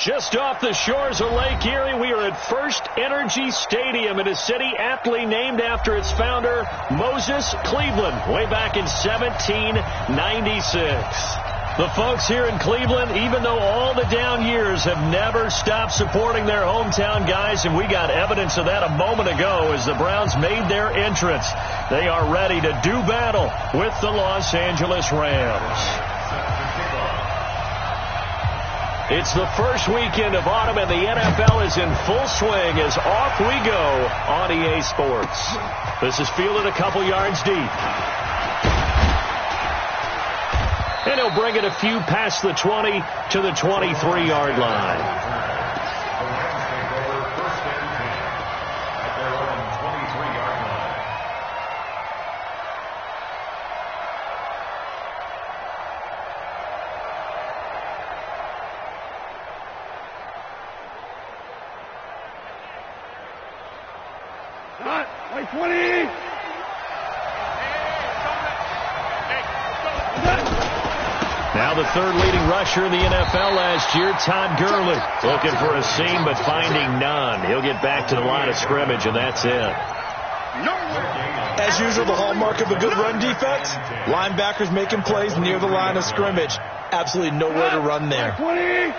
Just off the shores of Lake Erie, we are at First Energy Stadium in a city aptly named after its founder, Moses Cleveland, way back in 1796. The folks here in Cleveland, even though all the down years, have never stopped supporting their hometown guys, and we got evidence of that a moment ago as the Browns made their entrance. They are ready to do battle with the Los Angeles Rams. It's the first weekend of autumn, and the NFL is in full swing as off we go on EA Sports. This is fielded a couple yards deep. And he'll bring it a few past the 20 to the 23-yard line. Like 20. Now the third leading rusher in the NFL last year, Todd Gurley, looking for a seam but finding none. He'll get back to the line of scrimmage, and that's it. As usual, the hallmark of a good run defense, linebackers making plays near the line of scrimmage. Absolutely nowhere to run there. 20.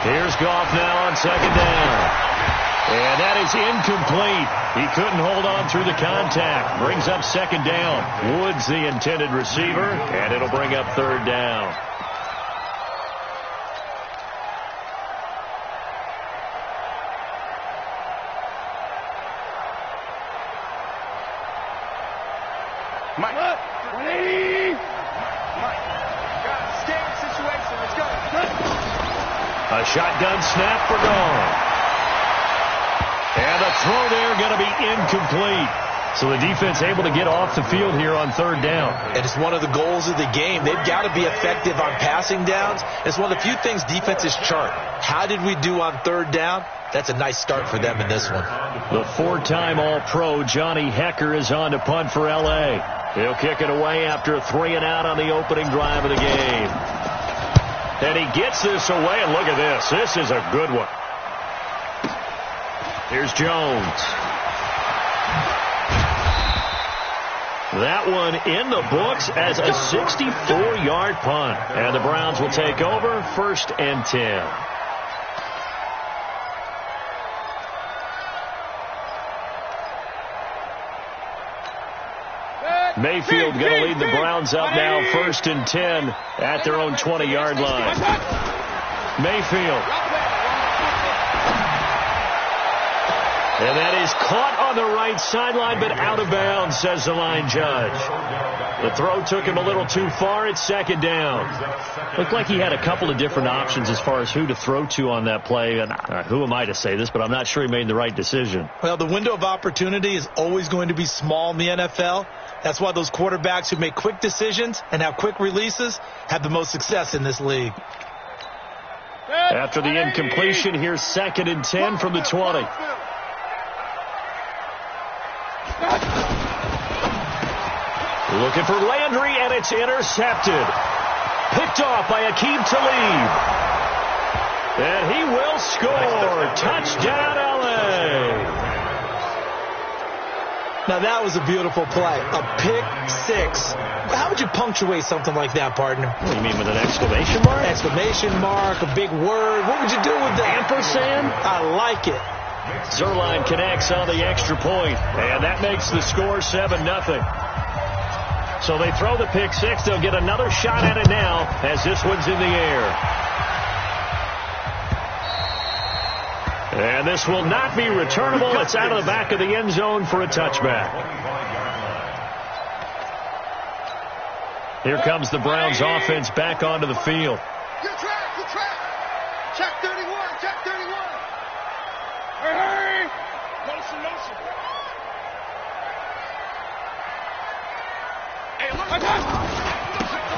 Here's Goff now on second down. And that is incomplete. He couldn't hold on through the contact. Brings up second down. Woods the intended receiver, and it'll bring up third down. Mike. 180. Mike. Stand situation. Let's go. A shotgun snap for Goff. And the throw there going to be incomplete. So the defense able to get off the field here on third down. And it's one of the goals of the game. They've got to be effective on passing downs. It's one of the few things defenses chart. How did we do on third down? That's a nice start for them in this one. The four-time All-Pro Johnny Hecker is on to punt for L.A. He'll kick it away after a 3-and-out on the opening drive of the game. And he gets this away, and look at this. This is a good one. Here's Jones. That one in the books as a 64-yard punt. And the Browns will take over, 1st and 10. Mayfield going to lead the Browns up now, 1st and 10 at their own 20-yard line. Mayfield. And that is caught on the right sideline, but out of bounds, says the line judge. The throw took him a little too far. It's second down. Looked like he had a couple of different options as far as who to throw to on that play. And who am I to say this, but I'm not sure he made the right decision. Well, the window of opportunity is always going to be small in the NFL. That's why those quarterbacks who make quick decisions and have quick releases have the most success in this league. After the incompletion, here's 2nd and 10 from the 20. Looking for Landry, and it's intercepted. Picked off by Aqib Talib. And he will score. Touchdown, L.A. Now, that was a beautiful play. A pick six. How would you punctuate something like that, partner? What do you mean, with an exclamation mark? Exclamation mark, a big word. What would you do with that? Ampersand? I like it. Zerline connects on the extra point, and that makes the score 7-0. So they throw the pick six. They'll get another shot at it now as this one's in the air. And this will not be returnable. It's out of the back of the end zone for a touchback. Here comes the Browns offense back onto the field. Good track, good track. Check 31, check 31. Hurry, motion, motion. Hey, look.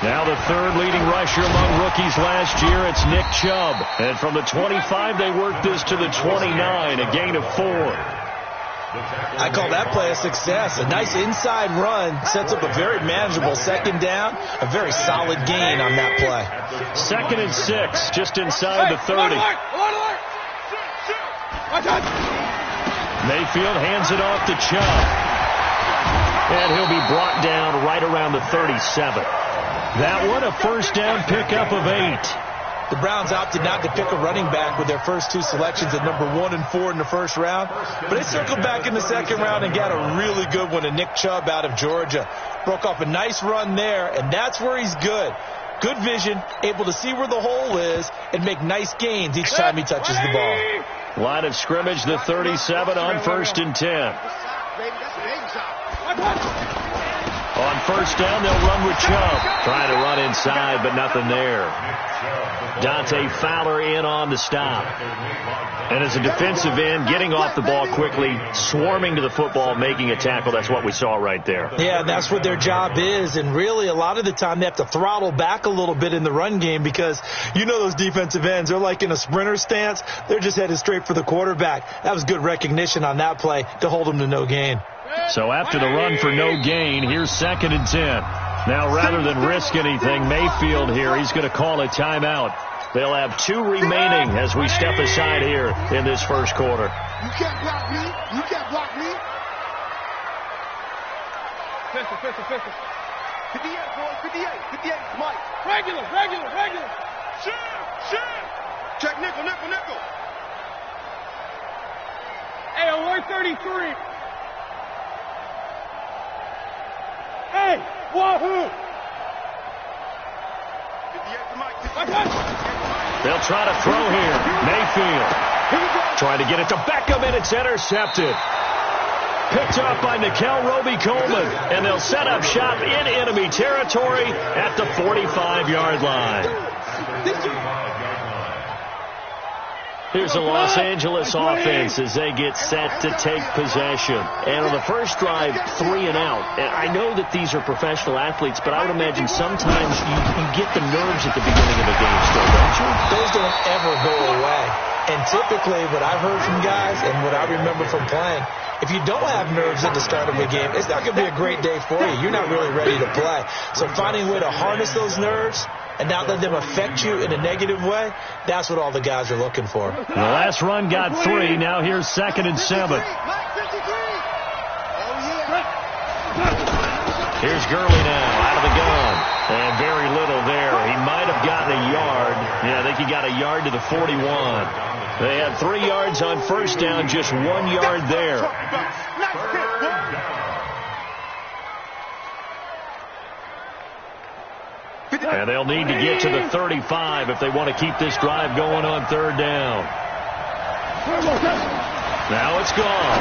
Now the third leading rusher among rookies last year, it's Nick Chubb. And from the 25, they work this to the 29, a gain of 4. I call that play a success. A nice inside run sets up a very manageable second down, a very solid gain on that play. 2nd and 6, just inside the 30. Mayfield hands it off to Chubb. And he'll be brought down right around the 37. That one, a first down pickup of 8. The Browns opted not to pick a running back with their first 2 selections at number 1 and 4 in the first round. But they circled back in the second round and got a really good one to Nick Chubb out of Georgia. Broke off a nice run there, and that's where he's good. Good vision, able to see where the hole is, and make nice gains each time he touches the ball. Line of scrimmage, the 37 on 1st and 10. On first down, they'll run with Chubb. Trying to run inside, but nothing there. Dante Fowler in on the stop. And as a defensive end, getting off the ball quickly, swarming to the football, making a tackle, that's what we saw right there. Yeah, that's what their job is. And really, a lot of the time, they have to throttle back a little bit in the run game because you know those defensive ends, they're like in a sprinter stance. They're just headed straight for the quarterback. That was good recognition on that play to hold them to no gain. So after the run for no gain, here's 2nd and 10. Now, rather than risk anything, Mayfield here, he's going to call a timeout. They'll have 2 remaining as we step aside here in this first quarter. You can't block me. You can't block me. Pistol. 58, boys. 58, Mike. Regular. Shit. Check nickel. Hey, alert 33. Hey, wahoo! They'll try to throw here. Mayfield trying to get it to Beckham, and it's intercepted. Picked up by Nickel Roby-Coleman, and they'll set up shop in enemy territory at the 45-yard line. Here's the Los Angeles offense as they get set to take possession. And on the first drive, 3 and out. And I know that these are professional athletes, but I would imagine sometimes you get the nerves at the beginning of a game still, don't you? Those don't ever go away. And typically what I've heard from guys and what I remember from playing, if you don't have nerves at the start of a game, it's not going to be a great day for you. You're not really ready to play. So finding a way to harness those nerves and not let them affect you in a negative way, that's what all the guys are looking for. The last run got 3. Now here's 2nd and 7. Here's Gurley now out of the gun. And very little there. He might have gotten a yard. Yeah, I think he got a yard to the 41. They had 3 yards on first down, just 1 yard there. And they'll need to get to the 35 if they want to keep this drive going on 3rd down. Now it's gone.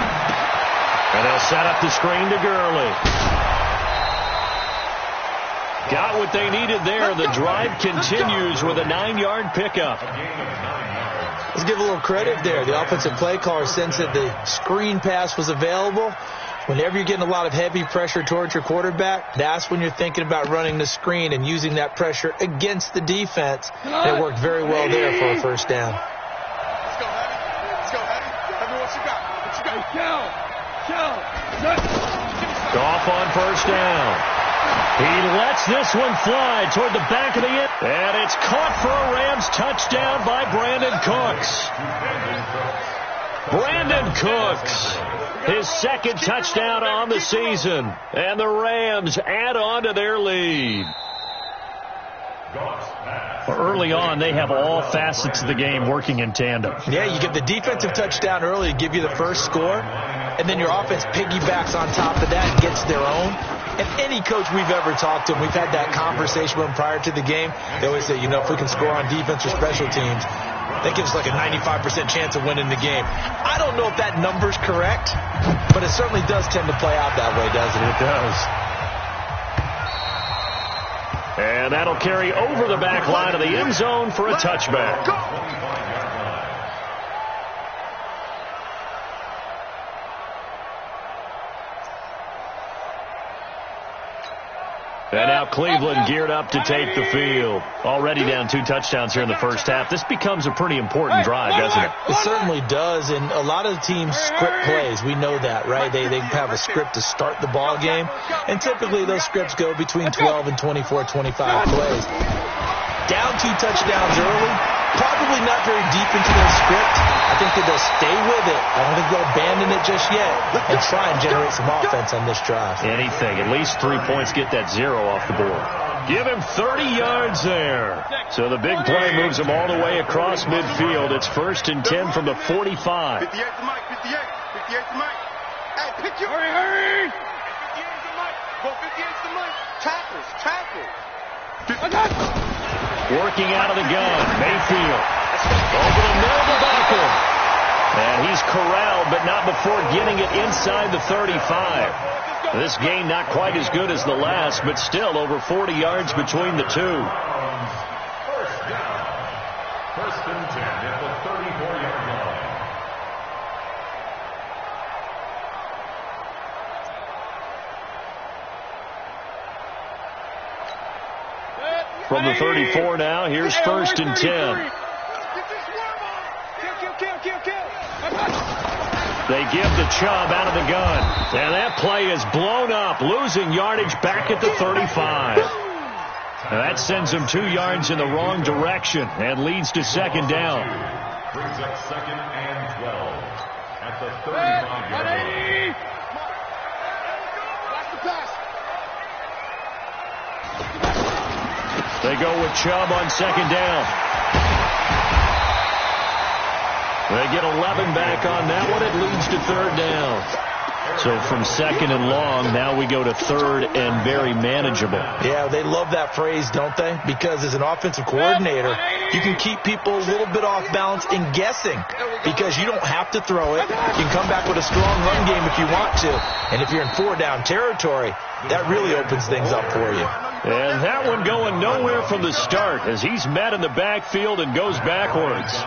And they'll set up the screen to Gurley. Got what they needed there. The drive continues with a 9-yard pickup. Let's give a little credit there. The offensive play caller sensed that the screen pass was available. Whenever you're getting a lot of heavy pressure towards your quarterback, that's when you're thinking about running the screen and using that pressure against the defense. And it worked very well there for a first down. Let's go, Hattie. Tell me what you got. Goff on first down. He lets this one fly toward the back of the end. And it's caught for a Rams touchdown by Brandon Cooks. Brandon Cooks, his 2nd touchdown on the season. And the Rams add on to their lead. Early on, they have all facets of the game working in tandem. Yeah, you get the defensive touchdown early to give you the first score, and then your offense piggybacks on top of that and gets their own. And any coach we've ever talked to, and we've had that conversation with them prior to the game, they always say, if we can score on defense or special teams, that gives us like a 95% chance of winning the game. I don't know if that number's correct, but it certainly does tend to play out that way, doesn't it? It does. And that'll carry over the back line of the end zone for a touchback. And now Cleveland geared up to take the field. Already down 2 touchdowns here in the first half. This becomes a pretty important drive, doesn't it? It certainly does, and a lot of the teams script plays. We know that, right? They have a script to start the ball game, and typically those scripts go between 12 and 24, 25 plays. Down 2 touchdowns early, probably not very deep into their script. I think that they'll stay with it. I don't think they'll abandon it just yet and try and generate some offense on this drive. Anything. At least 3 points, get that 0 off the board. Give him 30 yards there. So the big play moves him all the way across midfield. It's 1st and 10 from the 45. 58 to Mike, 58. 58 to Mike. Hey, pick your... Hurry! 58 to Mike. Go 58 to Mike. Tackle. Working out of the gun. Mayfield. Over the middle of the backer. And he's corralled, but not before getting it inside the 35. This game not quite as good as the last, but still over 40 yards between the two. First down. 1st and 10 at the 34-yard line. From the 34 now, here's 1st and 10. They give the Chubb out of the gun. And that play is blown up, losing yardage back at the 35. Now that sends them 2 yards in the wrong direction and leads to 2nd down. Brings up 2nd and 12 at the 35-yard line. Watch the pass. They go with Chubb on 2nd down. They get 11 back on that one. It leads to 3rd down. So from 2nd and long, now we go to 3rd and very manageable. Yeah, they love that phrase, don't they? Because as an offensive coordinator, you can keep people a little bit off balance and guessing because you don't have to throw it. You can come back with a strong run game if you want to. And if you're in 4-down territory, that really opens things up for you. And that one going nowhere from the start as he's met in the backfield and goes backwards.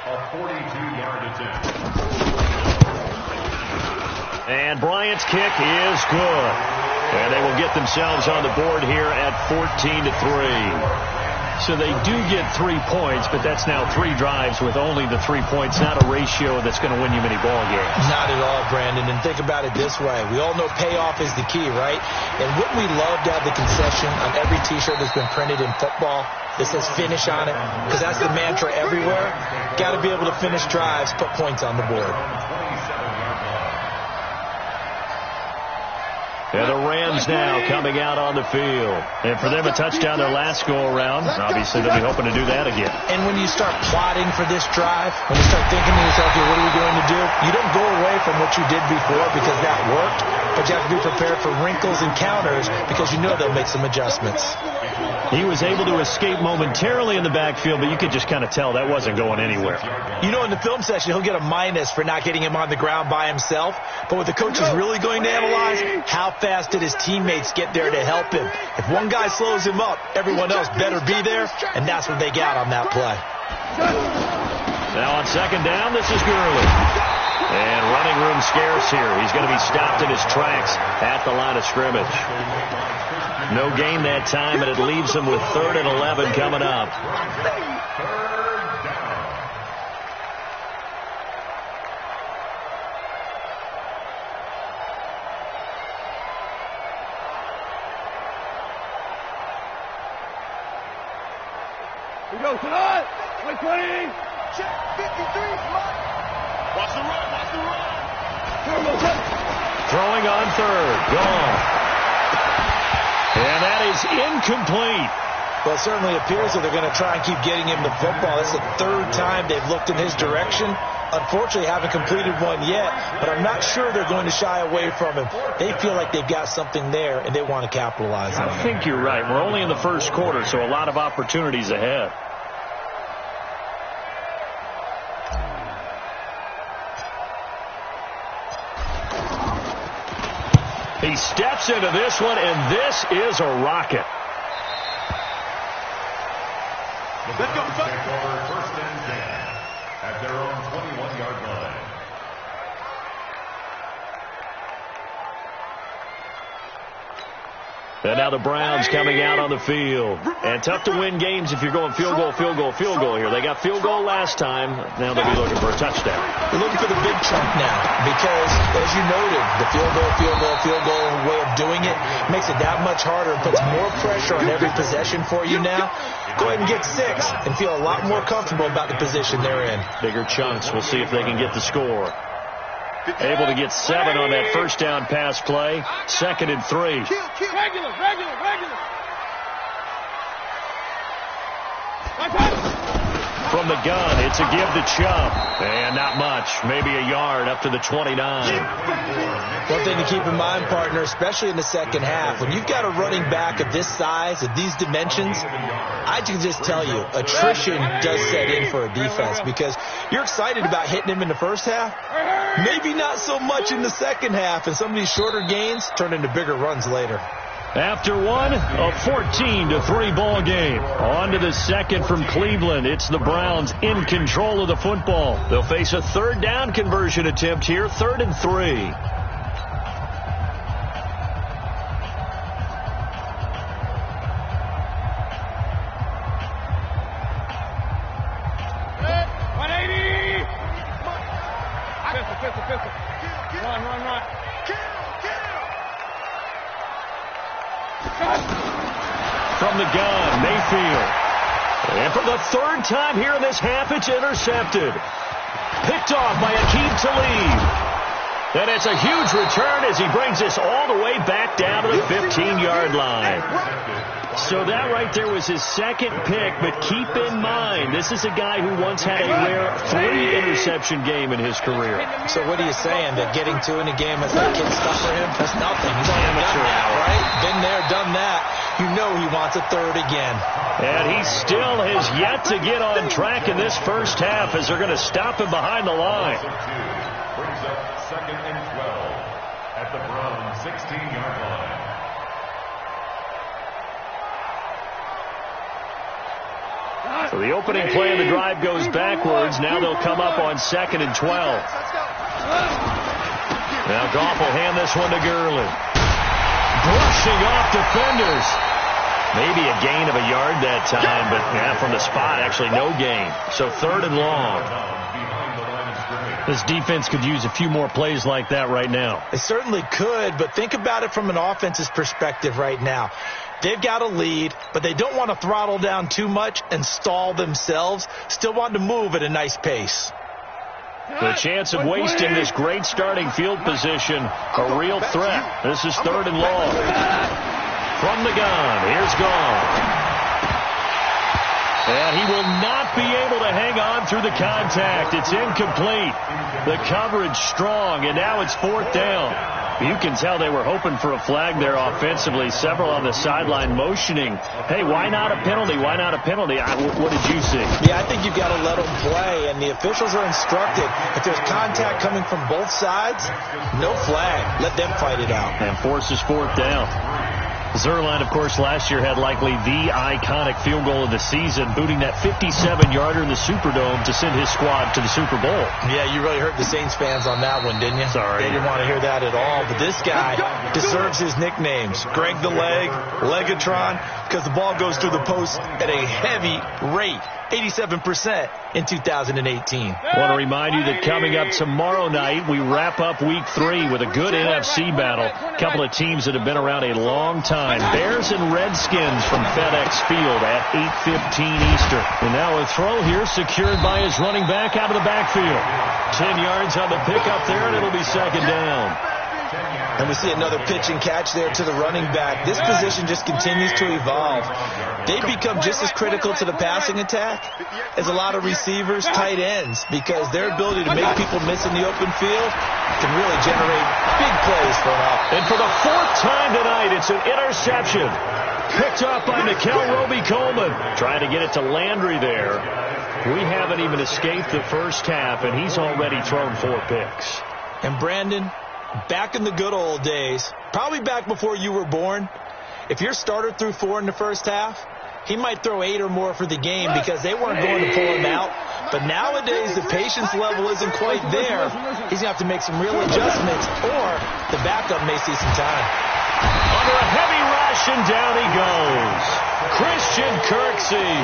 A 42-yard attempt. And Bryant's kick is good. And they will get themselves on the board here at 14-3. So they do get 3 points, but that's now 3 drives with only the 3 points, not a ratio that's going to win you many ball games. Not at all, Brandon. And think about it this way. We all know payoff is the key, right? And wouldn't we love to have the concession on every T-shirt that's been printed in football that says finish on it? Because that's the mantra everywhere. Got to be able to finish drives, put points on the board. And the Rams now coming out on the field. And for them, a touchdown their last go-around. Obviously, they'll be hoping to do that again. And when you start plotting for this drive, when you start thinking to yourself, okay, what are we going to do? You don't go away from what you did before because that worked, but you have to be prepared for wrinkles and counters because you know they'll make some adjustments. He was able to escape momentarily in the backfield, but you could just kind of tell that wasn't going anywhere. You know, in the film session, he'll get a minus for not getting him on the ground by himself. But what the coach is really going to analyze, how fast did his teammates get there to help him? If one guy slows him up, everyone else better be there, and that's what they got on that play. Now on 2nd down, this is Gurley. And running room scarce here. He's going to be stopped in his tracks at the line of scrimmage. No gain that time, and it leaves him with 3rd and 11 coming up. We go tonight. 20. Check 53. Watch the run. Watch the run. Throwing on 3rd. Gone. And that is incomplete. Well, it certainly appears that they're going to try and keep getting him the football. That's the 3rd time they've looked in his direction. Unfortunately, haven't completed one yet, but I'm not sure they're going to shy away from him. They feel like they've got something there, and they want to capitalize on it. I think you're right. We're only in the 1st quarter, so a lot of opportunities ahead. He steps into this one, and this is a rocket. Let's go. 1st and 10 at their own 21-yard line. And now the Browns coming out on the field. And tough to win games if you're going field goal, field goal, field goal here. They got field goal last time. Now they'll be looking for a touchdown. They're looking for the big chunk now because, as you noted, the field goal way of doing it makes it that much harder and puts more pressure on every possession for you now. Go ahead and get 6 and feel a lot more comfortable about the position they're in. Bigger chunks. We'll see if they can get the score. Able to get 7 on that first down pass play. 2nd and 3. Regular. From the gun, it's a give to Chubb. And not much. Maybe a yard up to the 29. One thing to keep in mind, partner, especially in the second half, when you've got a running back of this size, of these dimensions, I can just tell you, attrition does set in for a defense because you're excited about hitting him in the first half. Maybe not so much in the second half, and some of these shorter gains turn into bigger runs later. After one, a 14-3 ball game. On to the second from Cleveland. It's the Browns in control of the football. They'll face a third down conversion attempt here, 3rd and 3. Run. From the gun, Mayfield. And for the 3rd time here in this half, it's intercepted. Picked off by Aqib Talib. And it's a huge return as he brings this all the way back down to the 15-yard line. So that right there was his 2nd pick, but keep in mind, this is a guy who once had a rare 3-interception game in his career. So what are you saying, that getting 2 in a game is like kid stuff for him? That's nothing. He's already done that, right? Been there, done that. You know he wants a 3rd again. And he still has yet to get on track in this first half as they're going to stop him behind the line. Brings up 2nd and 12 at the Browns 16-yard line. So the opening play of the drive goes backwards. Now they'll come up on 2nd and 12. Now Goff will hand this one to Gurley. Brushing off defenders. Maybe a gain of a yard that time, but from the spot, actually no gain. So 3rd and long. This defense could use a few more plays like that right now. They certainly could, but think about it from an offense's perspective right now. They've got a lead, but they don't want to throttle down too much and stall themselves. Still want to move at a nice pace. The chance of wasting this great starting field position, a real threat. This is 3rd and long. From the gun, here's Goff. And he will not be able to hang on through the contact. It's incomplete. The coverage strong, and now it's 4th down. You can tell they were hoping for a flag there offensively. Several on the sideline motioning, hey, why not a penalty? Why not a penalty? What did you see? Yeah, I think you've got to let them play, and the officials are instructed. If there's contact coming from both sides, no flag. Let them fight it out. And forces 4th down. Zerline, of course, last year had likely the iconic field goal of the season, booting that 57-yarder in the Superdome to send his squad to the Super Bowl. Yeah, you really hurt the Saints fans on that one, didn't you? Sorry. They didn't want to hear that at all. But this guy deserves his nicknames. Greg the Leg, Legatron, because the ball goes through the post at a heavy rate. 87% in 2018. I want to remind you that coming up tomorrow night, we wrap up Week 3 with a good NFC battle. A couple of teams that have been around a long time. Bears and Redskins from FedEx Field at 8:15 Eastern. And now a throw here secured by his running back out of the backfield. 10 yards on the pickup there, and it'll be 2nd down. And we see another pitch and catch there to the running back. This position just continues to evolve. They become just as critical to the passing attack as a lot of receivers, tight ends, because their ability to make people miss in the open field can really generate big plays for an offense. And for the 4th time tonight, it's an interception. Picked up by Nickel Roby-Coleman. Trying to get it to Landry there. We haven't even escaped the first half, and he's already thrown 4 picks. And Brandon, back in the good old days, probably back before you were born, if your starter threw 4 in the first half, he might throw 8 or more for the game because they weren't going to pull him out But nowadays, the patience level isn't quite there. He's going to have to make some real adjustments, or the backup may see some time. Under a heavy rush, and down he goes. Christian Kirksey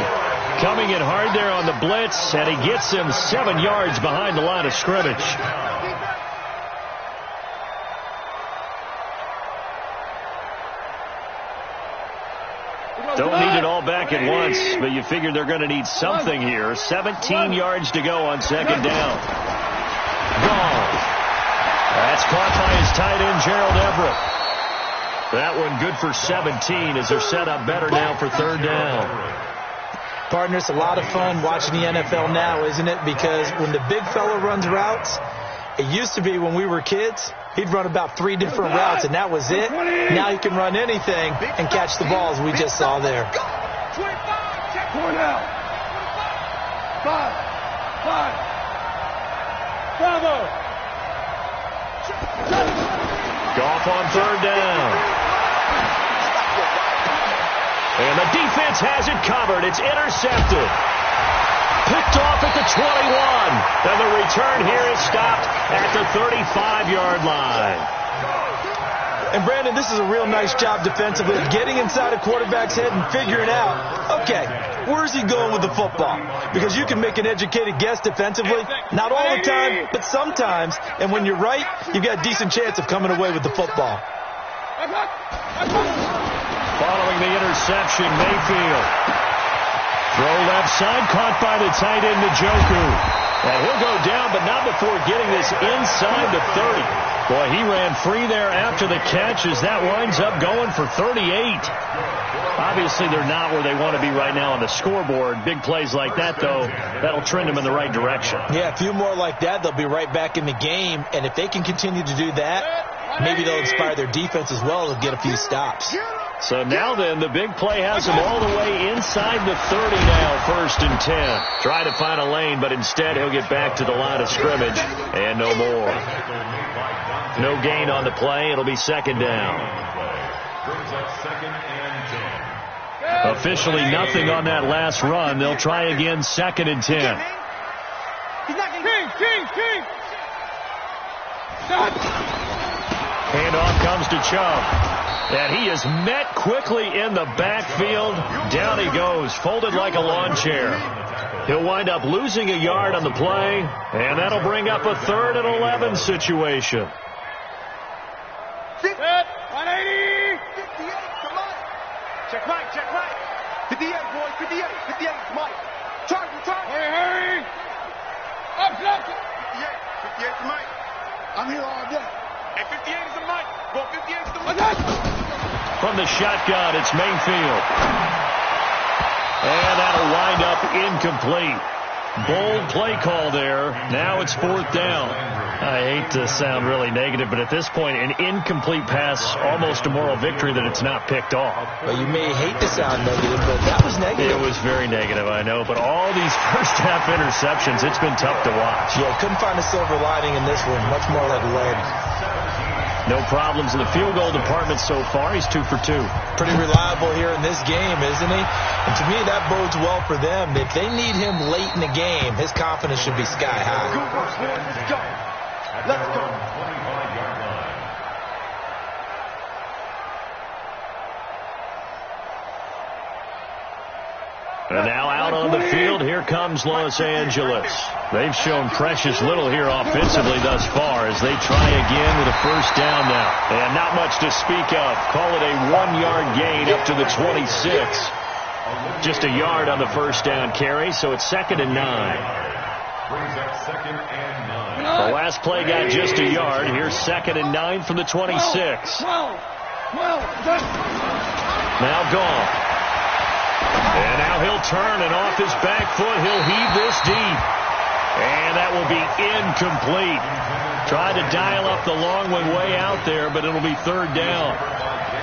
coming in hard there on the blitz, and he gets him 7 yards behind the line of scrimmage. Don't need it all back at once, but you figure they're going to need something here. 17 yards to go on second down. Gone. That's caught by his tight end, Gerald Everett. That one good for 17 as they're set up better now for third down. Partner, it's a lot of fun watching the NFL now, isn't it? Because when the big fella runs routes, it used to be when we were kids, he'd run about 3 different routes, and that was it. Now he can run anything and catch the balls we just saw there. 25, check 4 down. 5, 5. Bravo. Goff on third down. And the defense has it covered. It's intercepted. Picked off at the 21. And the return here is stopped at the 35-yard line. And, Brandon, this is a real nice job defensively, getting inside a quarterback's head and figuring out, okay, where's he going with the football? Because you can make an educated guess defensively, not all the time, but sometimes. And when you're right, you've got a decent chance of coming away with the football. Following the interception, Mayfield. Throw left side, caught by the tight end, Njoku. And he'll go down, but not before getting this inside the 30. Boy, he ran free there after the catch as that winds up going for 38. Obviously, they're not where they want to be right now on the scoreboard. Big plays like that, though, that'll trend them in the right direction. Yeah, a few more like that, they'll be right back in the game. And if they can continue to do that, maybe they'll inspire their defense as well to get a few stops. So now then, the big play has him all the way inside the 30 now, 1st and 10. Try to find a lane, but instead he'll get back to the line of scrimmage and no more. No gain on the play. It'll be second down. Officially nothing on that last run. They'll try again, 2nd and 10. Handoff comes to Chubb. And he is met quickly in the backfield. Down he goes, folded like a lawn chair. He'll wind up losing a yard on the play, and that'll bring up a 3rd and 11 situation. 180. 58, come on. Check right, check right. 58, boys, 58, 58, Mike. Charge. Hurry. Up, 58 to Mike. I'm here all day. Hey, 58 is the Mike. Go 58 is the Mike. From the shotgun, it's Mayfield. And that'll wind up incomplete. Bold play call there. Now it's 4th down. I hate to sound really negative, but at this point, an incomplete pass, almost a moral victory that it's not picked off. Well, you may hate to sound negative, but that was negative. It was very negative, I know. But all these first-half interceptions, it's been tough to watch. Yeah, couldn't find a silver lining in this one. Much more like lead. No problems in the field goal department so far. He's 2 for 2. Pretty reliable here in this game, isn't he? And to me, that bodes well for them. If they need him late in the game, his confidence should be sky high. Let's go. And now out on the field, here comes Los Angeles. They've shown precious little here offensively thus far as they try again with a 1st down now. And not much to speak of. Call it a 1-yard gain up to the 26. Just a yard on the 1st down carry, so it's 2nd and 9. The last play got just a yard. Here's 2nd and 9 from the 26. Now gone. And now he'll turn, and off his back foot, he'll heave this deep. And that will be incomplete. Tried to dial up the long one way out there, but it'll be 3rd down.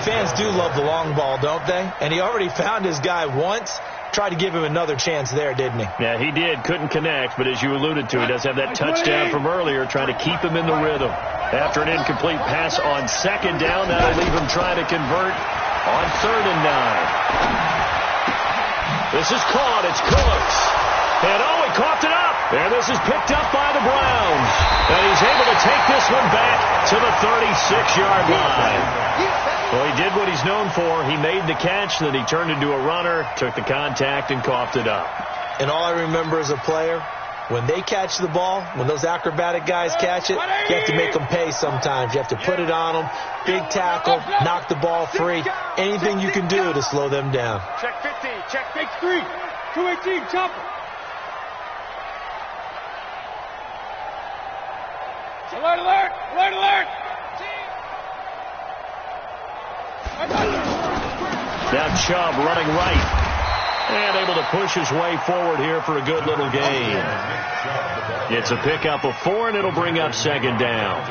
Fans do love the long ball, don't they? And he already found his guy once. Tried to give him another chance there, didn't he? Yeah, he did. Couldn't connect, but as you alluded to, he does have that touchdown from earlier, trying to keep him in the rhythm. After an incomplete pass on 2nd down, that'll leave him trying to convert on 3rd and 9. This is caught. It's Cooks. And he coughed it up. And this is picked up by the Browns. And he's able to take this one back to the 36-yard line. Well, he did what he's known for. He made the catch, then he turned into a runner, took the contact, and coughed it up. And all I remember as a player, when they catch the ball, when those acrobatic guys catch it, you have to make them pay sometimes. You have to put it on them, big tackle, knock the ball free, anything you can do to slow them down. Check 15, check fake 3, 218, chopper. Alert, alert, alert, alert. Now Chubb running right. And able to push his way forward here for a good little gain. It's a pickup of 4, and it'll bring up second down.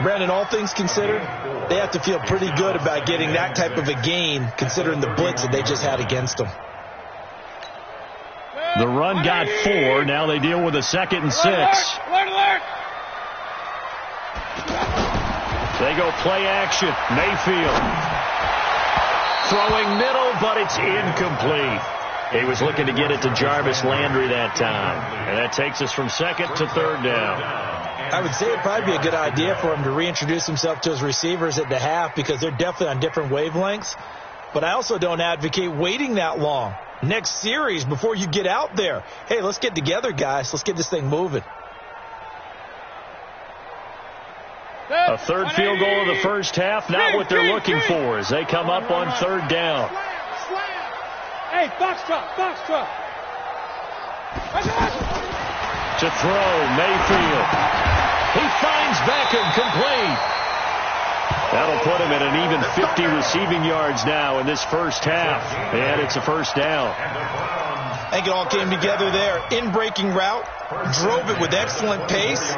Brandon, all things considered, they have to feel pretty good about getting that type of a gain, considering the blitz that they just had against them. The run got 4. Now they deal with a 2nd and 6. Alert, alert. They go play action. Mayfield. Throwing middle, but it's incomplete. He was looking to get it to Jarvis Landry that time. And that takes us from 2nd to 3rd down. I would say it'd probably be a good idea for him to reintroduce himself to his receivers at the half because they're definitely on different wavelengths. But I also don't advocate waiting that long. Next series, before you get out there, hey, let's get together, guys. Let's get this thing moving. A 3rd field goal of the first half, not what they're looking for as they come up on 3rd down. Hey, box truck, box truck. To throw, Mayfield. He finds Beckham complete. That'll put him at an even 50 receiving yards now in this first half. And it's a first down. I think it all came together there. In-breaking route, drove it with excellent pace.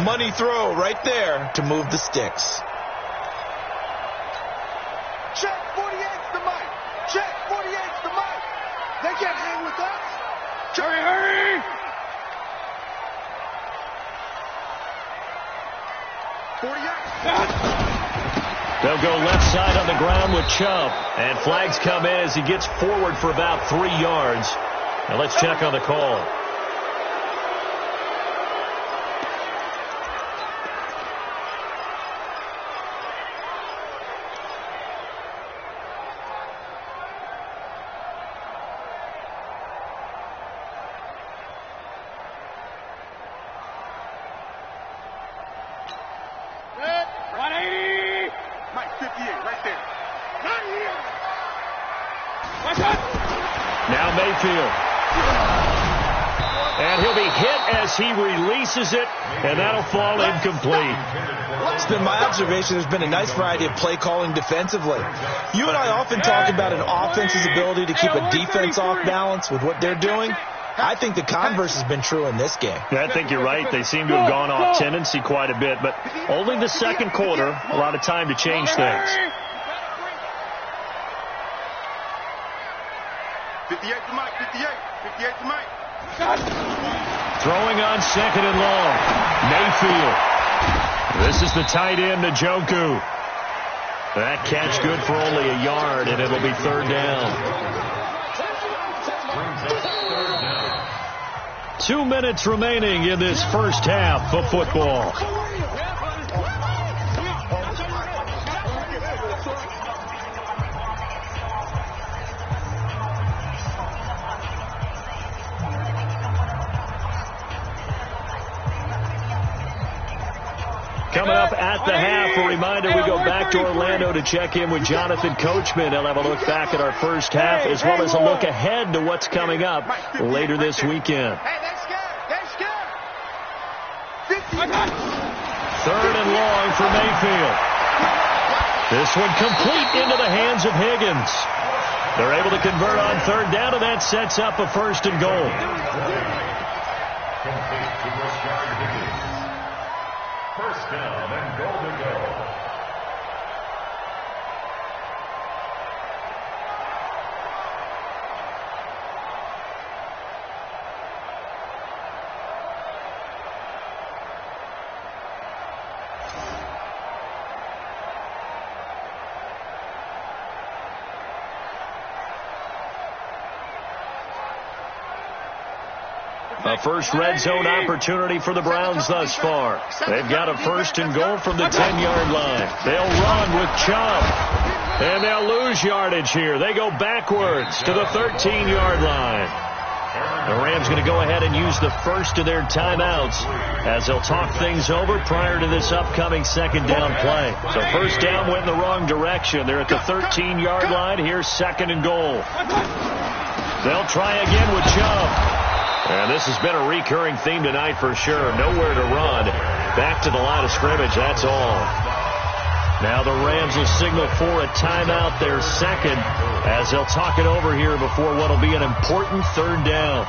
Money throw right there to move the sticks. Check 48's the mic. Check 48's the mic. They can't hang with us. Hurry, hurry. 48. They'll go left side on the ground with Chubb. And flags come in as he gets forward for about 3 yards. Now let's check on the call. Now Mayfield. And he'll be hit as he releases it, and that'll fall incomplete. It's been my observation there's been a nice variety of play calling defensively. You and I often talk about an offense's ability to keep a defense off balance with what they're doing. I think the converse has been true in this game. Yeah, I think you're right. They seem to have gone off tendency quite a bit, but only the second quarter, a lot of time to change things. 58 to Mike, 58 to Mike. Throwing on 2nd and long. Mayfield. This is the tight end, Njoku. That catch good for only a yard, and it'll be 3rd down. 2 minutes remaining in this first half of football. Coming up at the half, a reminder, we go back to Orlando to check in with Jonathan Coachman. He'll have a look back at our first half as well as a look ahead to what's coming up later this weekend. Third and long for Mayfield. This one complete into the hands of Higgins. They're able to convert on 3rd down, and that sets up a 1st and goal. First down and goal to go. A first red zone opportunity for the Browns thus far. They've got a 1st and goal from the 10-yard line. They'll run with Chubb. And they'll lose yardage here. They go backwards to the 13-yard line. The Rams going to go ahead and use the first of their timeouts as they'll talk things over prior to this upcoming 2nd down play. So 1st down went in the wrong direction. They're at the 13-yard line. Here's 2nd and goal. They'll try again with Chubb. And this has been a recurring theme tonight for sure. Nowhere to run. Back to the line of scrimmage, that's all. Now the Rams will signal for a timeout, their 2nd, as they'll talk it over here before what will be an important 3rd down.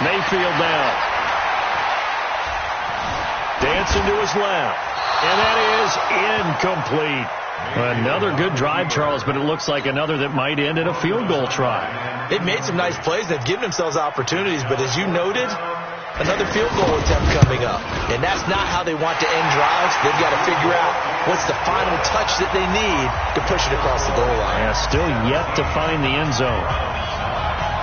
Mayfield now. Dancing to his left. And that is incomplete. Another good drive, Charles, but it looks like another that might end in a field goal try. They've made some nice plays. They've given themselves opportunities, but as you noted, another field goal attempt coming up. And that's not how they want to end drives. They've got to figure out what's the final touch that they need to push it across the goal line. Yeah, still yet to find the end zone.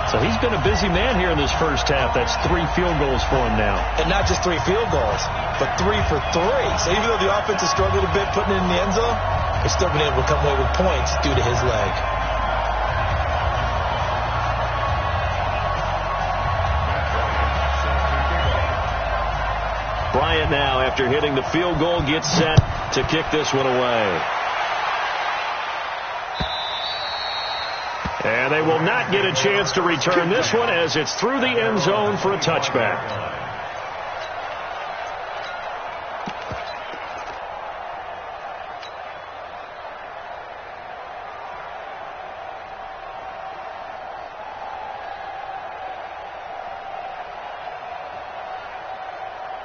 So he's been a busy man here in this first half. That's 3 field goals for him now. And not just 3 field goals, but 3 for 3. So even though the offense has struggled a bit putting it in the end zone, they've still been able to come away with points due to his leg. Bryant now, after hitting the field goal, gets set to kick this one away. And they will not get a chance to return this one as it's through the end zone for a touchback.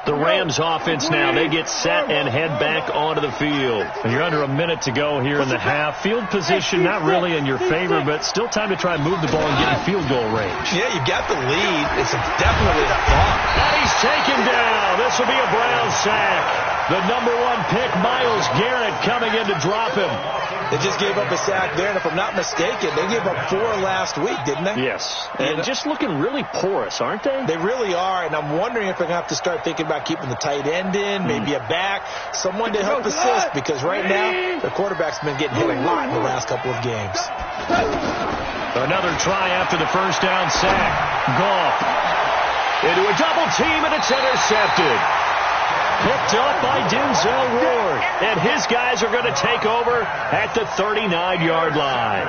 The Rams offense now, they get set and head back onto the field. You're under a minute to go here in the half. Field position not really in your favor, but still time to try and move the ball and get in field goal range. Yeah, you've got the lead. It's definitely a thought. And he's taken down. This will be a Brown sack. The number 1 pick, Myles Garrett, coming in to drop him. They just gave up a sack there, and if I'm not mistaken, they gave up 4 last week, didn't they? Yes. And just looking really porous, aren't they? They really are, and I'm wondering if they're going to have to start thinking about keeping the tight end in, maybe a back, someone to help assist, because right now, their quarterback's been getting hit a lot in the last couple of games. Another try after the first down sack. Goff into a double team, and it's intercepted. Picked up by Denzel Ward. And his guys are going to take over at the 39-yard line.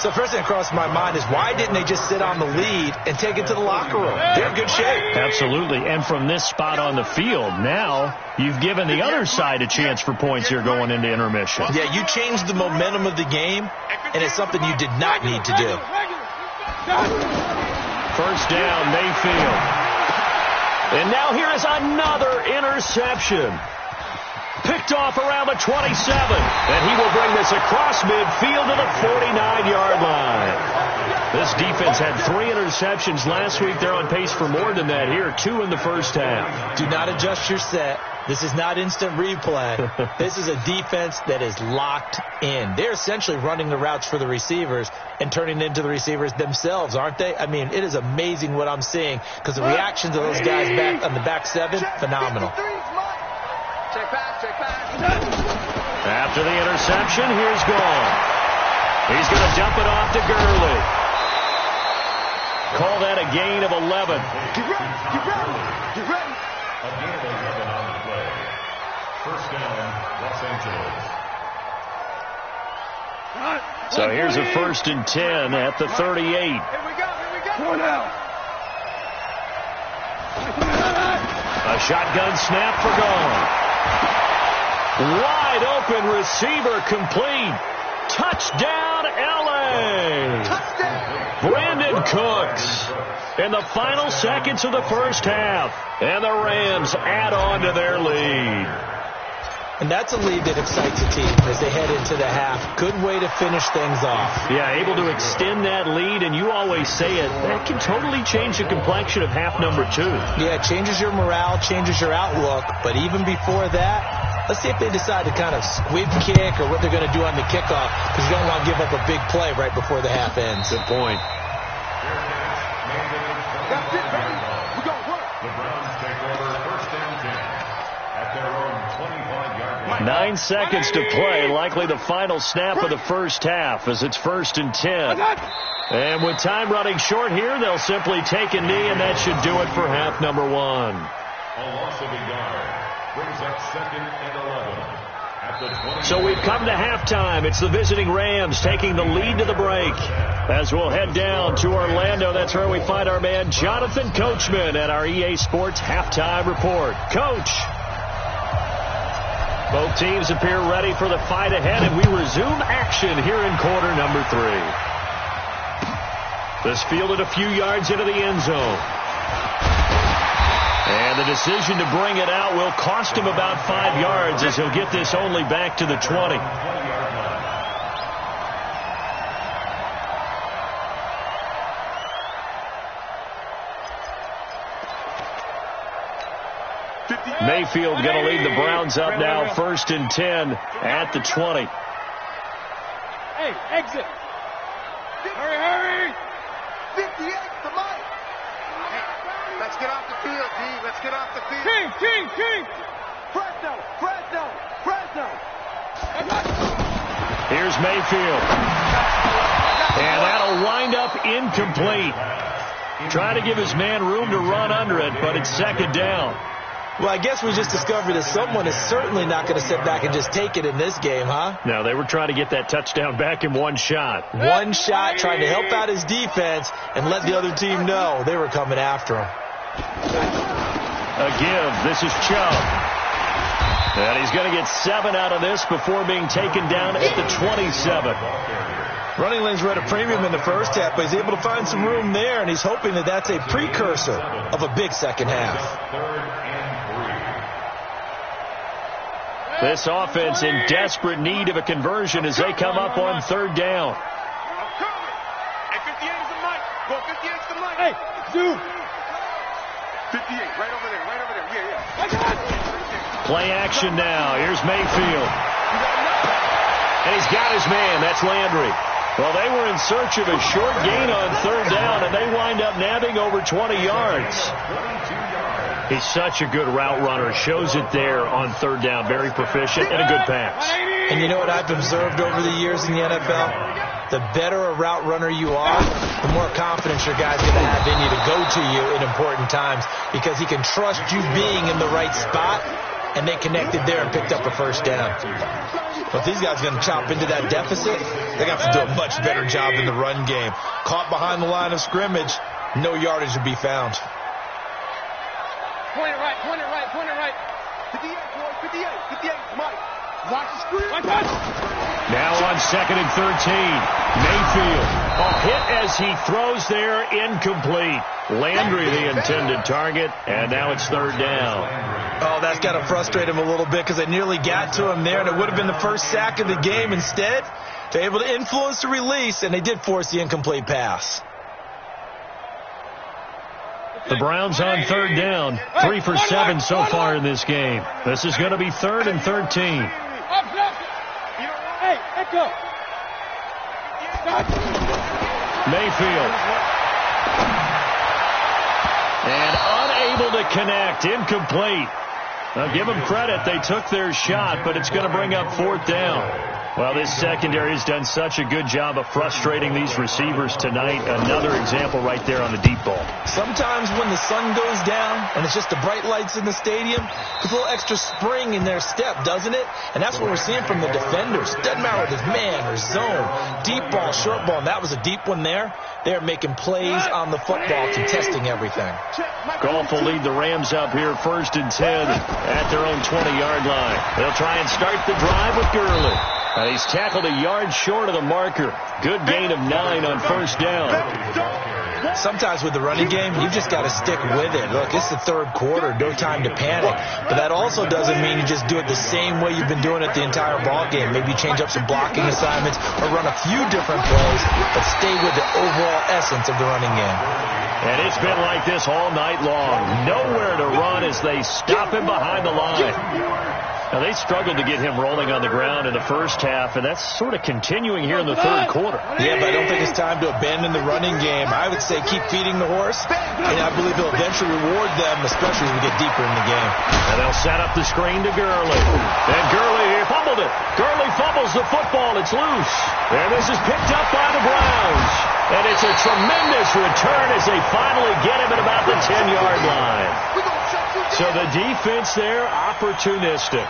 So first thing that crossed my mind is why didn't they just sit on the lead and take it to the locker room? They're in good shape. Absolutely. And from this spot on the field, now you've given the other side a chance for points here going into intermission. Yeah, you changed the momentum of the game, and it's something you did not need to do. First down, Mayfield. And now here is another interception. Picked off around the 27. And he will bring this across midfield to the 49-yard line. This defense had 3 interceptions last week. They're on pace for more than that here. 2 in the first half. Do not adjust your set. This is not instant replay. This is a defense that is locked in. They're essentially running the routes for the receivers and turning into the receivers themselves, aren't they? I mean, it is amazing what I'm seeing because the reactions of those guys back on the back 7, phenomenal. Check pass, check pass. After the interception, here's Gone. He's going to dump it off to Gurley. Call that a gain of 11. Get ready, get ready, get ready. A gain of 11 on the play. First down, Los Angeles. So here's a 1st and 10 at the 38. Here we go, here we go. Go now. A shotgun snap for Gone. Wide open receiver complete. Touchdown, L.A. Touchdown. Brandon Cooks. in the final seconds of the first half. And the Rams add on to their lead. And that's a lead that excites a team as they head into the half. Good way to finish things off. Yeah, able to extend that lead, and you always say it, that can totally change the complexion of half number 2. Yeah, it changes your morale, changes your outlook. But even before that, let's see if they decide to kind of squib kick or what they're going to do on the kickoff, because you don't want to give up a big play right before the half ends. Good point. That's it, baby. We got work. The Browns take over first and 10 at their own 25-yard line. 9 seconds to play, likely the final snap of the first half as it's 1st and 10. And with time running short here, they'll simply take a knee, and that should do it for half number 1. A loss of a yard brings up 2nd and 11 at the 20. So we've come to halftime. It's the visiting Rams taking the lead to the break. As we'll head down to Orlando, that's where we find our man Jonathan Coachman at our EA Sports Halftime Report. Coach. Both teams appear ready for the fight ahead, and we resume action here in quarter number 3. This fielded a few yards into the end zone. And the decision to bring it out will cost him about 5 yards as he'll get this only back to the 20. Mayfield going to lead the Browns up now, 1st and 10 at the 20. Hey, exit. Hurry. 58 to Mike. Let's get off the field, D. Let's get off the field. King. Fresno. Here's Mayfield. And that'll wind up incomplete. Trying to give his man room to run under it, but it's 2nd down. Well, I guess we just discovered that someone is certainly not going to sit back and just take it in this game, huh? No, they were trying to get that touchdown back in one shot. One shot, trying to help out his defense and let the other team know they were coming after him. A give. This is Chubb. And he's going to get 7 out of this before being taken down at the 27. Running lanes were at a premium in the first half, but he's able to find some room there, and he's hoping that that's a precursor of a big second half. This offense in desperate need of a conversion as they come up on 3rd down. Hey, 58 is the mic. Go, 58 is the mic. Hey, zoom. 58, right over there. Yeah. I got it. Play action now. Here's Mayfield. And he's got his man. That's Landry. Well, they were in search of a short gain on 3rd down, and they wind up nabbing over 20 yards. He's such a good route runner. Shows it there on 3rd down. Very proficient and a good pass. And you know what I've observed over the years in the NFL? The better a route runner you are, the more confidence your guy's going to have in you to go to you in important times because he can trust you being in the right spot, and they connected there and picked up a 1st down. But if these guys are going to chop into that deficit, they're going to have to do a much better job in the run game. Caught behind the line of scrimmage, no yardage would be found. Point it right. 58, boy, 58, Mike. Watch the screen. Now on 2nd and 13. Mayfield. A hit as he throws there, incomplete. Landry the intended target, and now it's 3rd down. Oh, that's got to frustrate him a little bit because they nearly got to him there, and it would have been the first sack of the game. Instead, they're able to influence the release, and they did force the incomplete pass. The Browns on 3rd down. 3 for 7 so far in this game. This is going to be 3rd and 13. Hey, echo. Mayfield. And unable to connect. Incomplete. Now give them credit. They took their shot, but it's going to bring up 4th down. Well, this secondary has done such a good job of frustrating these receivers tonight. Another example right there on the deep ball. Sometimes when the sun goes down and it's just the bright lights in the stadium, there's a little extra spring in their step, doesn't it? And that's what we're seeing from the defenders. Doesn't matter whether it's man or zone, deep ball, short ball, and that was a deep one there. They're making plays on the football, contesting everything. Goff will lead the Rams up here 1st and 10 at their own 20-yard line. They'll try and start the drive with Gurley. He's tackled a yard short of the marker. Good gain of 9 on 1st down. Sometimes with the running game, you've just got to stick with it. Look, it's the third quarter, no time to panic. But that also doesn't mean you just do it the same way you've been doing it the entire ball game. Maybe change up some blocking assignments or run a few different plays, but stay with the overall essence of the running game. And it's been like this all night long. Nowhere to run as they stop him behind the line. Now, they struggled to get him rolling on the ground in the first half, and that's sort of continuing here in the third quarter. Yeah, but I don't think it's time to abandon the running game. I would say keep feeding the horse, and I believe he'll eventually reward them, especially as we get deeper in the game. And they'll set up the screen to Gurley. And Gurley fumbled it. Gurley fumbles the football. It's loose. And this is picked up by the Browns. And it's a tremendous return as they finally get him at about the 10-yard line. So the defense there, opportunistic.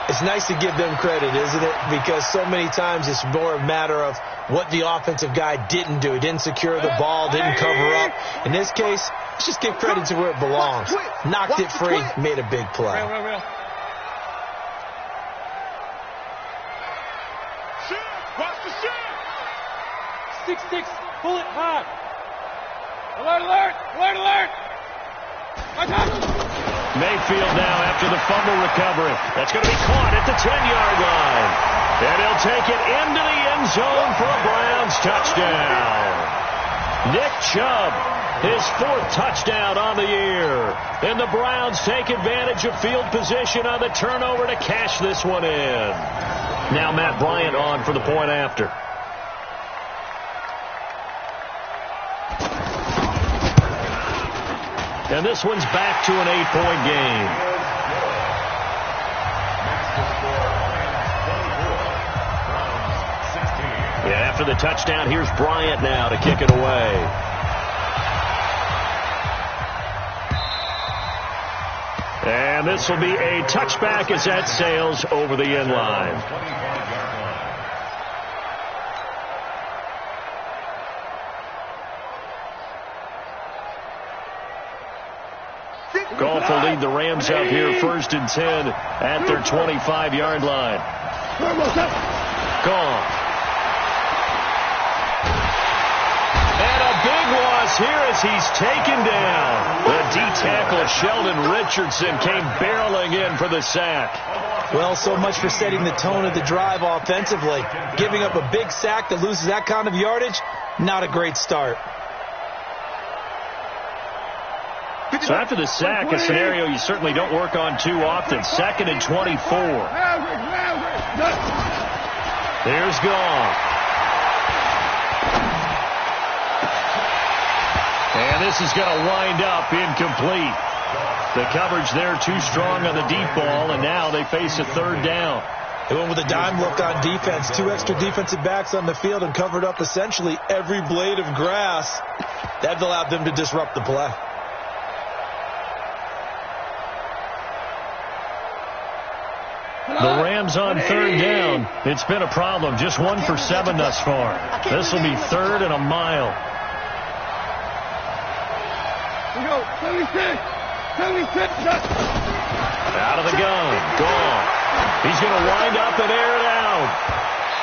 It's nice to give them credit, isn't it? Because so many times it's more a matter of what the offensive guy didn't do. He didn't secure the ball, didn't cover up. In this case, let's just give credit to where it belongs. Knocked it free, made a big play. Watch the shit! 6-6, pull it hard. Alert, alert, alert, alert! Mayfield now after the fumble recovery. That's going to be caught at the 10-yard line. And he'll take it into the end zone for a Browns touchdown. Nick Chubb, his 4th touchdown on the year. And the Browns take advantage of field position on the turnover to cash this one in. Now Matt Bryant on for the point after. And this one's back to an 8-point game. Yeah, after the touchdown, here's Bryant now to kick it away. And this will be a touchback as that sails over the end line. Goff will lead the Rams up here 1st and 10 at their 25-yard line. Goff. And a big loss here as he's taken down. The D-tackle Sheldon Richardson came barreling in for the sack. Well, so much for setting the tone of the drive offensively. Giving up a big sack that loses that kind of yardage, not a great start. So after the sack, a scenario you certainly don't work on too often. 2nd and 24. There's Goff. And this is going to wind up incomplete. The coverage there too strong on the deep ball, and now they face a 3rd down. They went with a dime look on defense. 2 extra defensive backs on the field and covered up essentially every blade of grass. That allowed them to disrupt the play. The Rams on 3rd down. It's been a problem. Just 1 for 7 thus far. This will be 3rd and a mile. We go. 76. Out of the gun. Goff. He's going to wind up and air it out.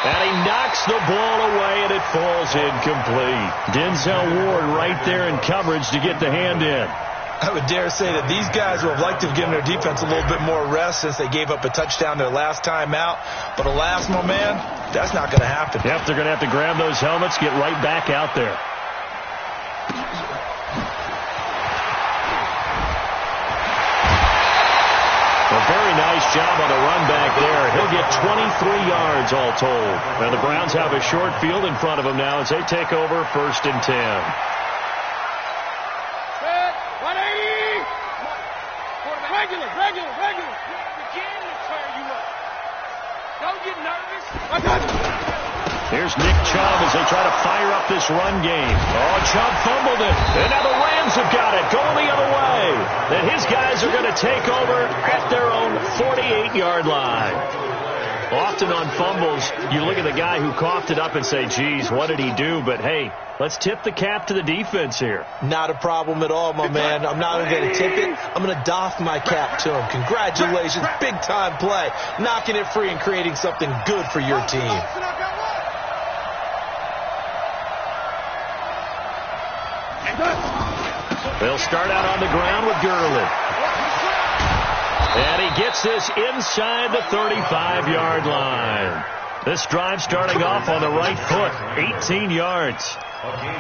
And he knocks the ball away, and it falls incomplete. Denzel Ward right there in coverage to get the hand in. I would dare say that these guys would have liked to have given their defense a little bit more rest since they gave up a touchdown their last time out. But alas, my man, that's not going to happen. Yep, they're going to have to grab those helmets, get right back out there. A very nice job on the run back there. He'll get 23 yards all told. Now the Browns have a short field in front of them now as they take over 1st and 10. Regular. Begin to turn you up. Don't get nervous. Here's Nick Chubb as they try to fire up this run game. Oh, Chubb fumbled it. And now the Rams have got it. Going the other way. And his guys are going to take over at their own 48-yard line. Often on fumbles, you look at the guy who coughed it up and say, geez, what did he do? But, hey, let's tip the cap to the defense here. Not a problem at all, my man. I'm not even going to tip it. I'm going to doff my cap to him. Congratulations. Big-time play. Knocking it free and creating something good for your team. They'll start out on the ground with Gurley. And he gets this inside the 35-yard line. This drive starting off on the right foot, 18 yards.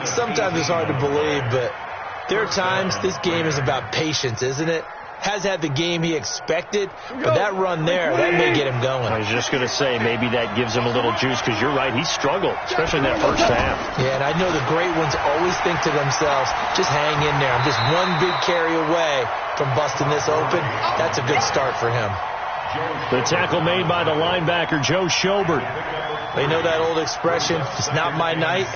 Sometimes it's hard to believe, but there are times this game is about patience, isn't it? Has had the game he expected, but that run there, that may get him going. I was just going to say, maybe that gives him a little juice, because you're right, he struggled, especially in that first half. Yeah, and I know the great ones always think to themselves, just hang in there. I'm just one big carry away from busting this open. That's a good start for him. The tackle made by the linebacker, Joe Schobert. They know that old expression, it's not my night.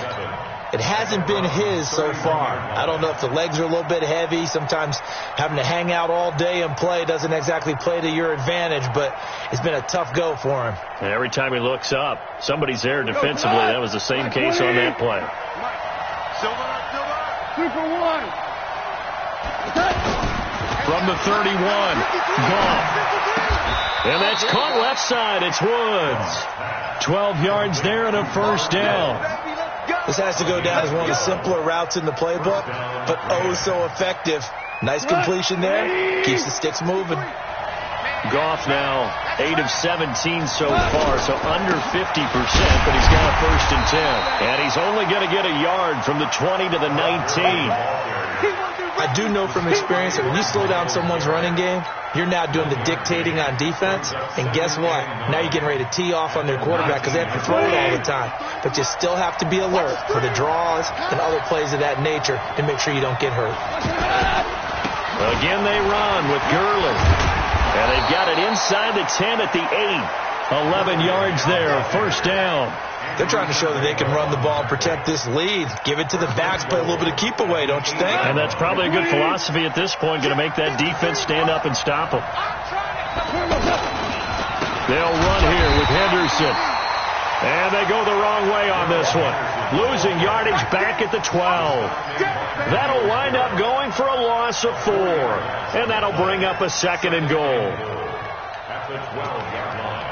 It hasn't been his so far. I don't know if the legs are a little bit heavy. Sometimes having to hang out all day and play doesn't exactly play to your advantage, but it's been a tough go for him. And every time he looks up, somebody's there defensively. That was the same case on that play. From the 31, Goff. And that's caught left side. It's Woods. 12 yards there and a first down. This has to go down as one of the simpler routes in the playbook, but oh so effective. Nice completion there. Keeps the sticks moving. Goff now 8 of 17 so far, so under 50%, but he's got a first and 10. And he's only going to get a yard from the 20 to the 19. I do know from experience that when you slow down someone's running game, you're now doing the dictating on defense. And guess what? Now you're getting ready to tee off on their quarterback because they have to throw it all the time. But you still have to be alert for the draws and other plays of that nature to make sure you don't get hurt. Again, they run with Gurley. And they've got it inside the 10 at the 8. 11 yards there, first down. They're trying to show that they can run the ball and protect this lead. Give it to the backs, play a little bit of keep away, don't you think? And that's probably a good philosophy at this point, going to make that defense stand up and stop them. They'll run here with Henderson. And they go the wrong way on this one. Losing yardage back at the 12. That'll wind up going for a loss of 4. And that'll bring up a second and goal. At the 12-yard line.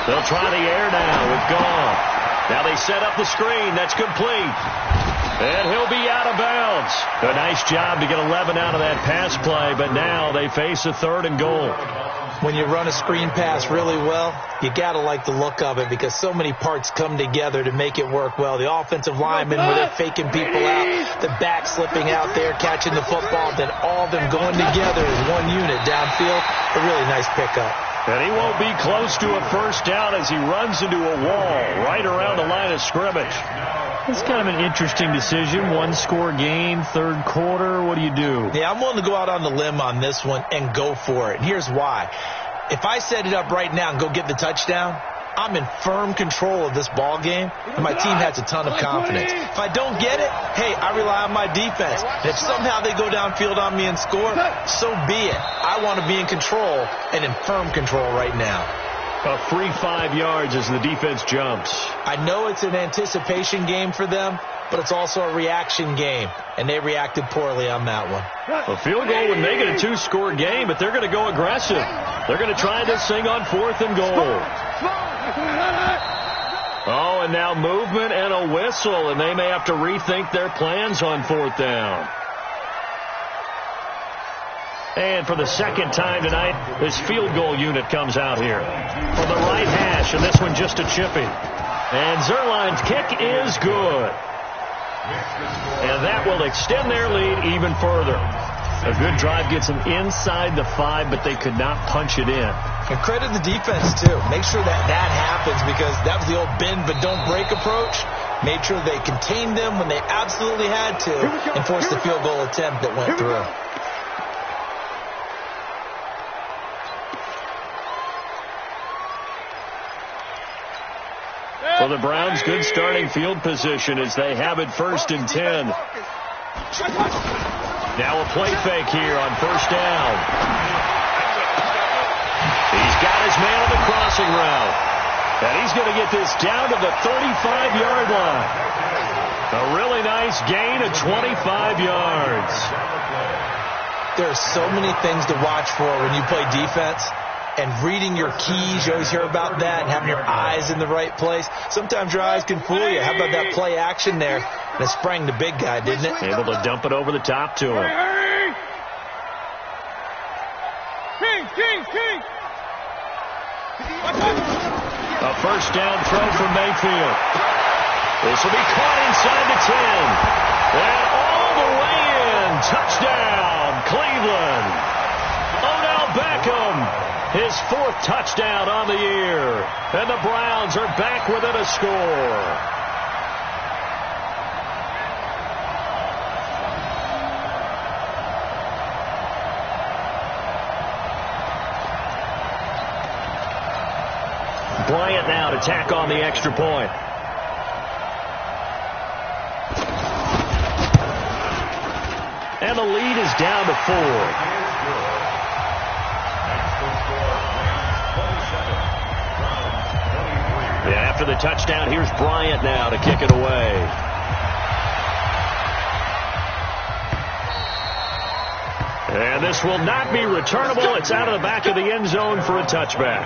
They'll try the air now with Goff. Now they set up the screen. That's complete. And he'll be out of bounds. A nice job to get 11 out of that pass play, but now they face a third and goal. When you run a screen pass really well, you got to like the look of it because so many parts come together to make it work well. The offensive linemen where they're faking people out, the back slipping out there, catching the football, then all of them going together as one unit downfield. A really nice pickup. And he won't be close to a first down as he runs into a wall right around the line of scrimmage. It's kind of an interesting decision. One-score game, third quarter. What do you do? Yeah, I'm willing to go out on the limb on this one and go for it. And here's why. If I set it up right now and go get the touchdown, I'm in firm control of this ball game, and my team has a ton of confidence. If I don't get it, hey, I rely on my defense. And if somehow they go downfield on me and score, so be it. I want to be in control and in firm control right now. A free 5 yards as the defense jumps. I know it's an anticipation game for them, but it's also a reaction game, and they reacted poorly on that one. A field goal would make it a 2-score game, but they're going to go aggressive. They're going to try this thing on 4th and goal. Oh, and now movement and a whistle, and they may have to rethink their plans on 4th down. And for the second time tonight, this field goal unit comes out here. From the right hash, and this one just a chippy. And Zerline's kick is good. And that will extend their lead even further. A good drive gets them inside the 5, but they could not punch it in. And credit the defense, too. Make sure that happens because that was the old bend but don't break approach. Made sure they contained them when they absolutely had to and forced the field goal attempt that went through. For the Browns, good starting field position as they have it 1st and 10. Now a play fake here on 1st down. He's got his man on the crossing route. And he's going to get this down to the 35-yard line. A really nice gain of 25 yards. There are so many things to watch for when you play defense. And reading your keys, you always hear about that, and having your eyes in the right place. Sometimes your eyes can fool you. How about that play action there? And it sprang the big guy, didn't it? Able to dump it over the top to him. King! A first down throw from Mayfield. This will be caught inside the 10. And all the way in. Touchdown, Cleveland. Odell Beckham. His 4th touchdown on the year. And the Browns are back within a score. Bryant now to tack on the extra point. And the lead is down to 4. After the touchdown, here's Bryant now to kick it away. And this will not be returnable. It's out of the back of the end zone for a touchback.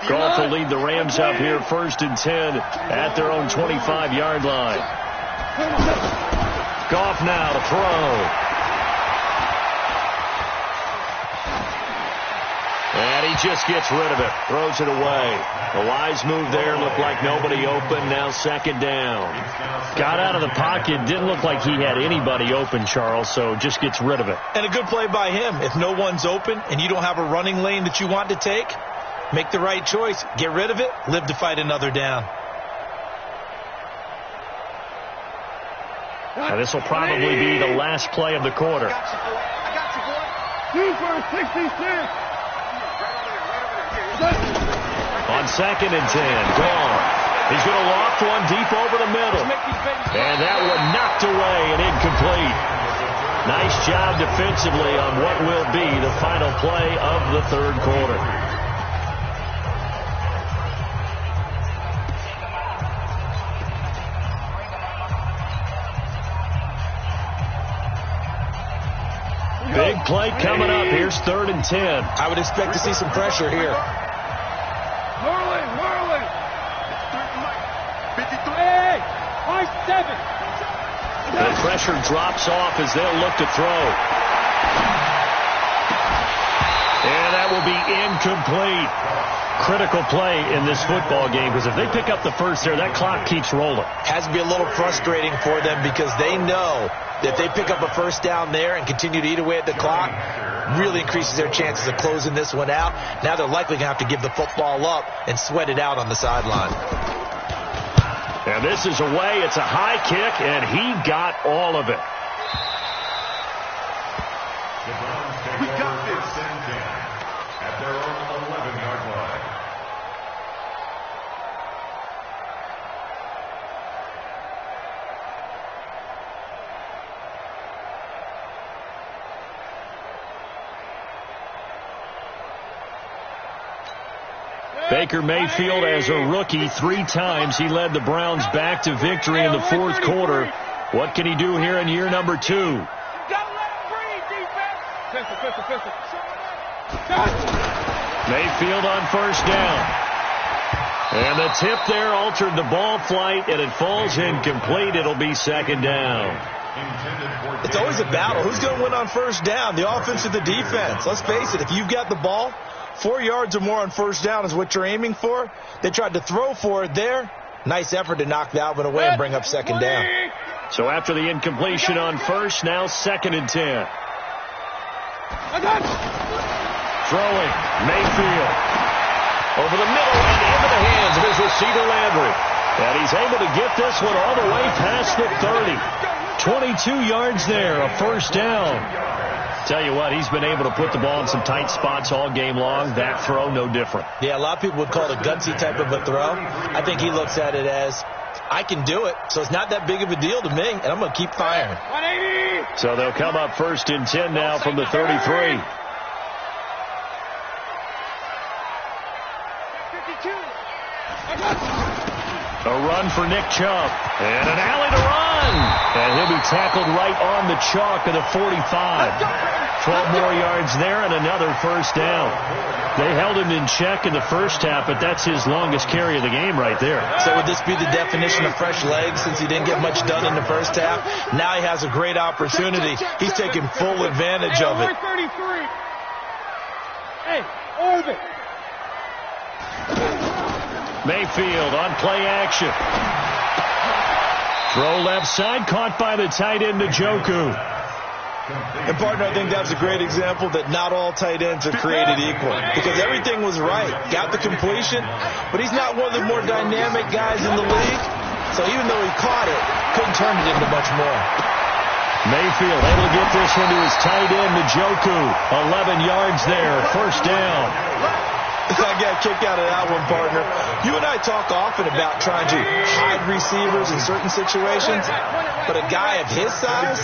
Goff will lead the Rams up here 1st and 10 at their own 25-yard line. Goff now to throw. And he just gets rid of it. Throws it away. A wise move there. Looked like nobody open. Now 2nd down. Got out of the pocket. Didn't look like he had anybody open, Charles, so just gets rid of it. And a good play by him. If no one's open and you don't have a running lane that you want to take, make the right choice. Get rid of it. Live to fight another down. Now this will probably be the last play of the quarter. I got you, boy. 2 for 66. On 2nd and 10, gone. He's going to loft one deep over the middle. And that one knocked away and incomplete. Nice job defensively on what will be the final play of the 3rd quarter. Big play coming up. Here's 3rd and 10. I would expect to see some pressure here. Merlin. Hey, 5-7. The pressure drops off as they'll look to throw. And that will be incomplete. Critical play in this football game, because if they pick up the first there, that clock keeps rolling. Has to be a little frustrating for them because they know that if they pick up a first down there and continue to eat away at the clock, really increases their chances of closing this one out. Now they're likely going to have to give the football up and sweat it out on the sideline. And this is away. It's a high kick, and he got all of it. We got this. At their own 11-yard line. Baker Mayfield, as a rookie, 3 times he led the Browns back to victory in the 4th quarter. What can he do here in year number 2? Don't let him breathe, defense. Pistol. Mayfield on first down. And the tip there altered the ball flight, and it falls incomplete. It'll be 2nd down. It's always a battle. Who's going to win on first down, the offense or the defense? Let's face it, if you've got the ball, 4 yards or more on first down is what you're aiming for. They tried to throw for it there. Nice effort to knock that one away and bring up 2nd down. So after the incompletion on first, now 2nd and 10. Throwing, Mayfield. Over the middle and into the hands of his receiver, Landry. And he's able to get this one all the way past the 30. 22 yards there, a first down. Tell you what, he's been able to put the ball in some tight spots all game long. That throw, no different. Yeah, a lot of people would call it a gutsy type of a throw. I think he looks at it as, I can do it, so it's not that big of a deal to me, and I'm going to keep firing. 180. So they'll come up 1st and 10 now from the 33. 52. run for Nick Chubb. And an alley to run. And he'll be tackled right on the chalk of the 45. 12 more yards there and another first down. They held him in check in the first half, but that's his longest carry of the game right there. So would this be the definition of fresh legs since he didn't get much done in the first half? Now he has a great opportunity. He's taking full advantage of it. 33. Hey, orbit. Mayfield on play action. Throw left side, caught by the tight end Njoku. And, partner, I think that's a great example that not all tight ends are created equal. Because everything was right. Got the completion, but he's not one of the more dynamic guys in the league. So even though he caught it, couldn't turn it into much more. Mayfield able to get this one to his tight end, Njoku. 11 yards there, first down. I got a kick out of that one, partner. You and I talk often about trying to hide receivers in certain situations, but a guy of his size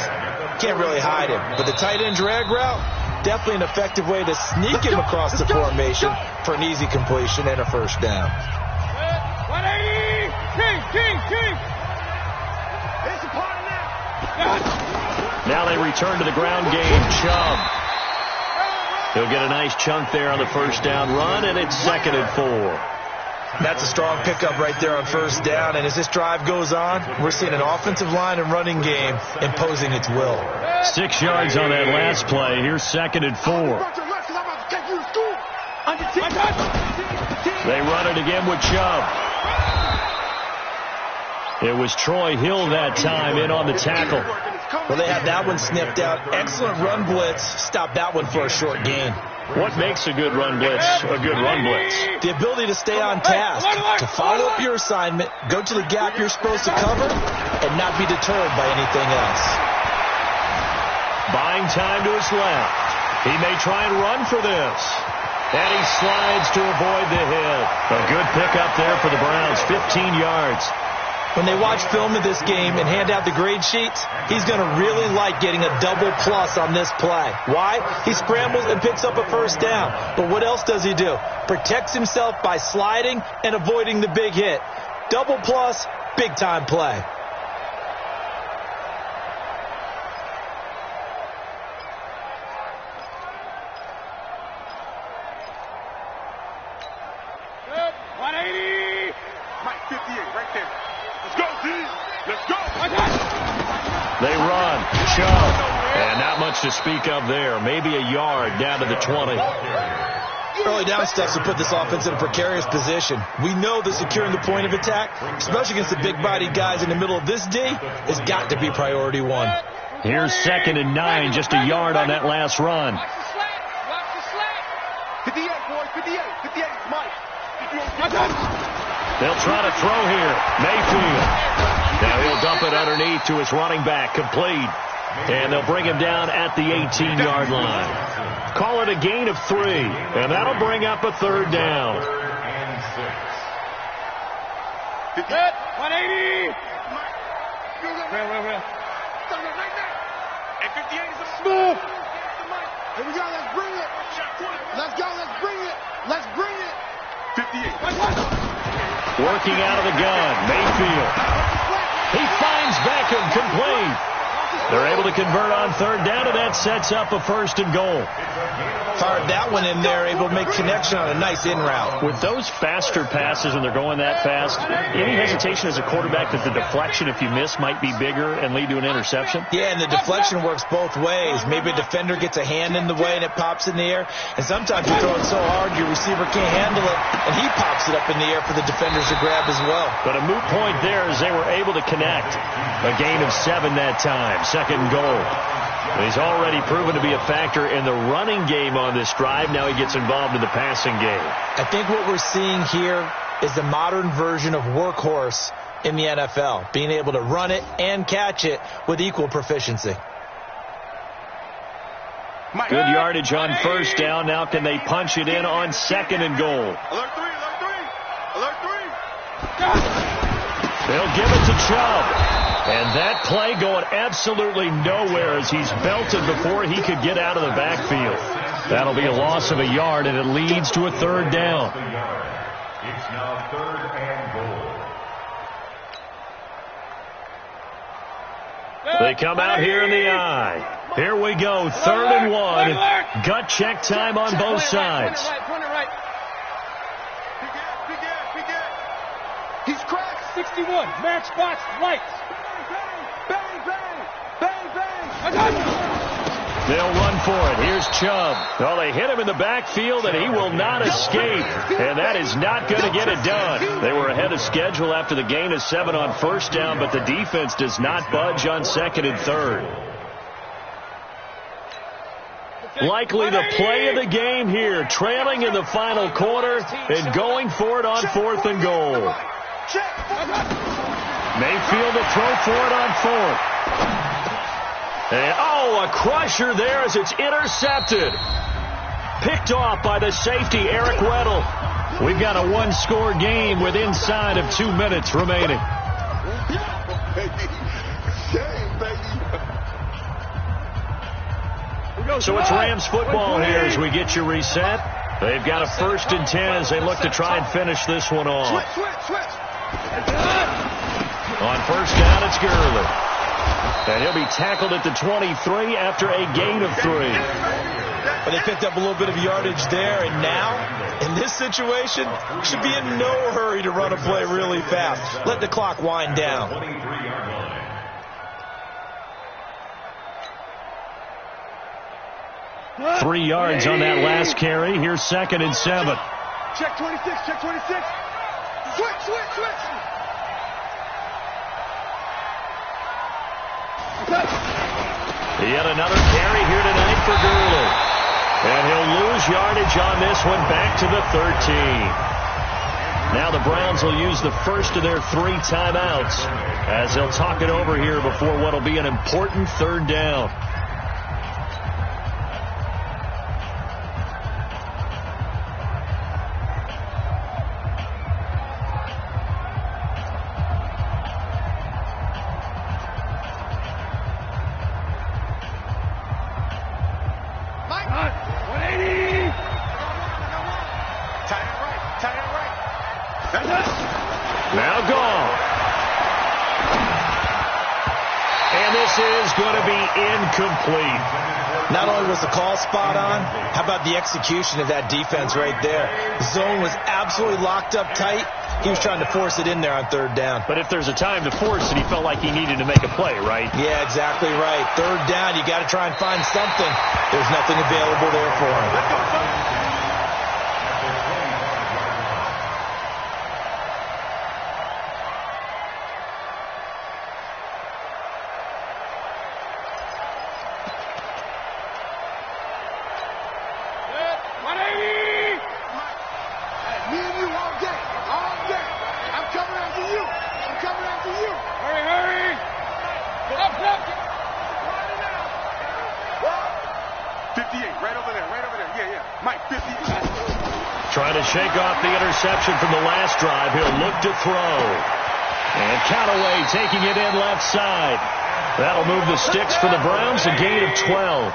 can't really hide him. But the tight end drag route, definitely an effective way to sneak him across the formation for an easy completion and a first down. 180! King! It's a part now. Now they return to the ground game. Chubb. He'll get a nice chunk there on the first down run, and it's 2nd and 4. That's a strong pickup right there on first down, and as this drive goes on, we're seeing an offensive line and running game imposing its will. 6 yards on that last play. Here's 2nd and 4. They run it again with Chubb. It was Troy Hill that time in on the tackle. Well, they had that one snipped out. Excellent run blitz. Stopped that one for a short gain. What makes a good run blitz a good run blitz? The ability to stay on task, to follow up your assignment, go to the gap you're supposed to cover, and not be deterred by anything else. Buying time to his left. He may try and run for this. And he slides to avoid the hit. A good pickup there for the Browns, 15 yards. When they watch film of this game and hand out the grade sheets, he's going to really like getting a double plus on this play. Why? He scrambles and picks up a first down. But what else does he do? Protects himself by sliding and avoiding the big hit. Double plus, big time play. Good. 180! Mike, 58, right there. Let's go, D. Let's go. They run. Chubb. And not much to speak of there. Maybe a yard down to the 20. Early down steps will put this offense in a precarious position. We know that securing the point of attack, especially against the big-bodied guys in the middle of this D, has got to be priority one. Here's 2nd and 9, just a yard on that last run. Watch the slack. 58, boys, 58, Mike. They'll try to throw here. Mayfield. Now he'll dump it underneath to his running back, complete. And they'll bring him down at the 18-yard line. Call it a gain of 3, and that'll bring up a 3rd down. Good. 180! Real. And 58 is a Smooth! Here we go, let's bring it. Let's go, let's bring it. Let's bring it. 58. Working out of the gun, Mayfield. He finds Beckham, complete. They're able to convert on 3rd down, and that sets up a 1st and goal. Fired that one in there, able to make connection on a nice in route. With those faster passes when they're going that fast, any hesitation as a quarterback that the deflection, if you miss, might be bigger and lead to an interception? Yeah, and the deflection works both ways. Maybe a defender gets a hand in the way and it pops in the air. And sometimes you throw it so hard your receiver can't handle it, and he pops it up in the air for the defenders to grab as well. But a moot point there as they were able to connect. A gain of 7 that time, 2nd goal. He's already proven to be a factor in the running game on this drive. Now he gets involved in the passing game. I think what we're seeing here is the modern version of workhorse in the NFL, being able to run it and catch it with equal proficiency. Good yardage on 1st down. Now can they punch it in on 2nd and goal? Alert 3, alert 3. Alert 3. They'll give it to Chubb. And that play going absolutely nowhere as he's belted before he could get out of the backfield. That'll be a loss of a yard, and it leads to a 3rd down. It's now 3rd and goal. They come out here in the eye. Here we go, 3rd and 1. Gut check time on both sides. He's cracked. 61. Match box lights. Bang, bang, bang, bang. They'll run for it. Here's Chubb. Oh, they hit him in the backfield, and he will not escape. And that is not going to get it done. They were ahead of schedule after the gain of 7 on 1st down, but the defense does not budge on 2nd and 3rd. Likely the play of the game here, trailing in the final quarter and going for it on 4th and goal. Mayfield to throw for it on 4th. And, a crusher there as it's intercepted. Picked off by the safety, Eric Weddle. We've got a 1-score game with inside of 2 minutes remaining. So it's Rams football here as we get you reset. They've got a 1st and 10 as they look to try and finish this one off. On 1st down, it's Gurley. And he'll be tackled at the 23 after a gain of 3. But they picked up a little bit of yardage there, and now, in this situation, should be in no hurry to run a play really fast. Let the clock wind down. 3 yards on that last carry. Here's 2nd and 7. Check 26, check 26. Switch. Yet another carry here tonight for Gurley. And he'll lose yardage on this one back to the 13. Now the Browns will use the first of their 3 timeouts as they'll talk it over here before what will be an important 3rd down. Now gone. And this is going to be incomplete. Not only was the call spot on, how about the execution of that defense right there? The zone was absolutely locked up tight. He was trying to force it in there on 3rd down. But if there's a time to force it, he felt like he needed to make a play, right? Yeah, exactly right. 3rd down, you got to try and find something. There's nothing available there for him. Trying to shake off the interception from the last drive. He'll look to throw. And Callaway taking it in left side. That'll move the sticks for the Browns, a gain of 12.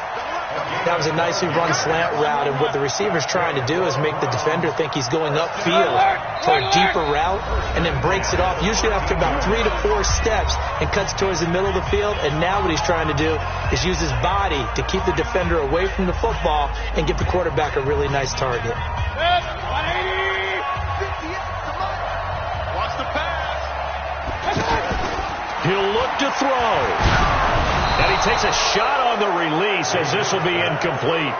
That was a nicely run slant route, and what the receiver's trying to do is make the defender think he's going upfield for a deeper route, and then breaks it off, usually after about 3 to 4 steps, and cuts towards the middle of the field. And now what he's trying to do is use his body to keep the defender away from the football and give the quarterback a really nice target. Watch the pass. He'll look to throw. And he takes a shot on the release as this will be incomplete.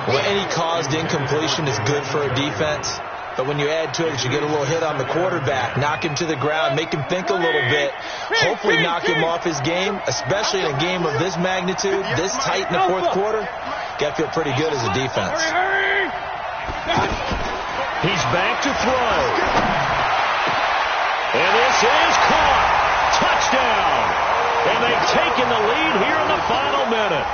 Well, any caused incompletion is good for a defense. But when you add to it, you get a little hit on the quarterback, knock him to the ground, make him think a little bit, hopefully knock him off his game, especially in a game of this magnitude, this tight in the 4th quarter. Got to feel pretty good as a defense. He's back to throw. And this is caught. Touchdown. And they've taken the lead here in the final minute.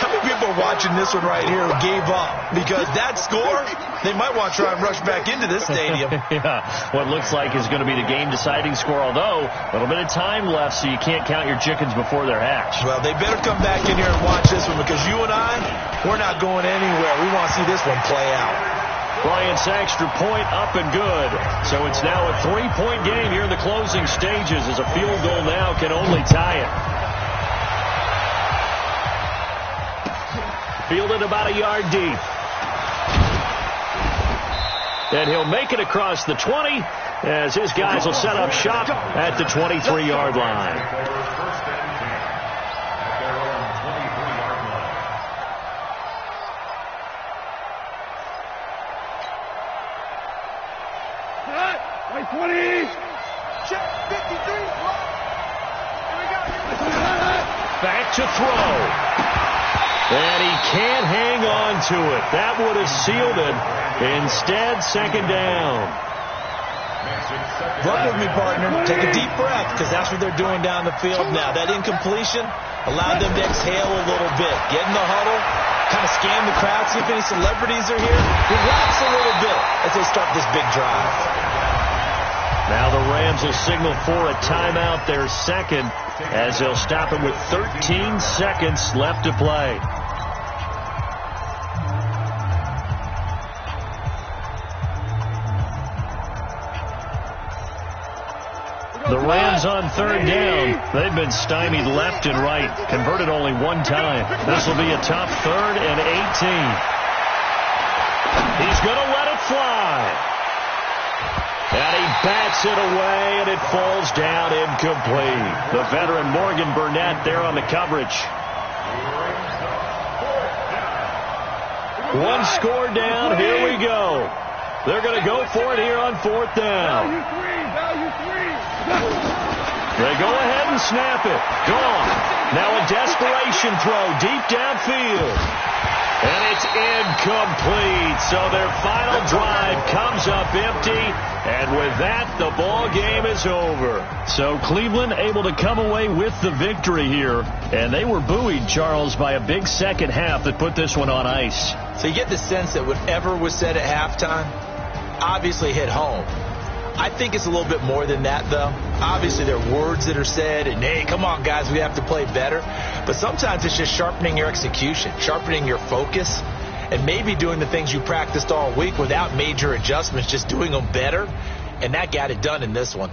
How many people are watching this one right here who gave up? Because that score, they might want to try and rush back into this stadium. Yeah, what looks like is going to be the game-deciding score, although a little bit of time left, so you can't count your chickens before they're hatched. Well, they better come back in here and watch this one, because you and I, we're not going anywhere. We want to see this one play out. Bryant's extra point up and good. So it's now a 3-point game here in the closing stages as a field goal now can only tie it. Fielded about a yard deep. And he'll make it across the 20 as his guys will set up shop at the 23-yard line. Right 20. Check 53. Here we go. Back to throw. And he can't hang on to it. That would have sealed it. Instead, second down. Run with me, partner. Take a deep breath, because that's what they're doing down the field now. That incompletion allowed them to exhale a little bit. Get in the huddle, kind of scan the crowd, see if any celebrities are here. Relax a little bit as they start this big drive. Now the Rams will signal for a timeout, their second, as they'll stop it with 13 seconds left to play. The Rams on third down. They've been stymied left and right. Converted only one time. This will be a tough 3rd and 18. He's going to let it fly. And he bats it away, and it falls down incomplete. The veteran Morgan Burnett there on the coverage. One score down. Here we go. They're going to go for it here on 4th down. Value three. They go ahead and snap it. Gone. Now a desperation throw deep downfield. And it's incomplete. So their final drive comes up empty. And with that, the ball game is over. So Cleveland able to come away with the victory here. And they were buoyed, Charles, by a big second half that put this one on ice. So you get the sense that whatever was said at halftime obviously hit home. I think it's a little bit more than that, though. Obviously, there are words that are said, and, hey, come on, guys, we have to play better. But sometimes it's just sharpening your execution, sharpening your focus, and maybe doing the things you practiced all week without major adjustments, just doing them better. And that got it done in this one.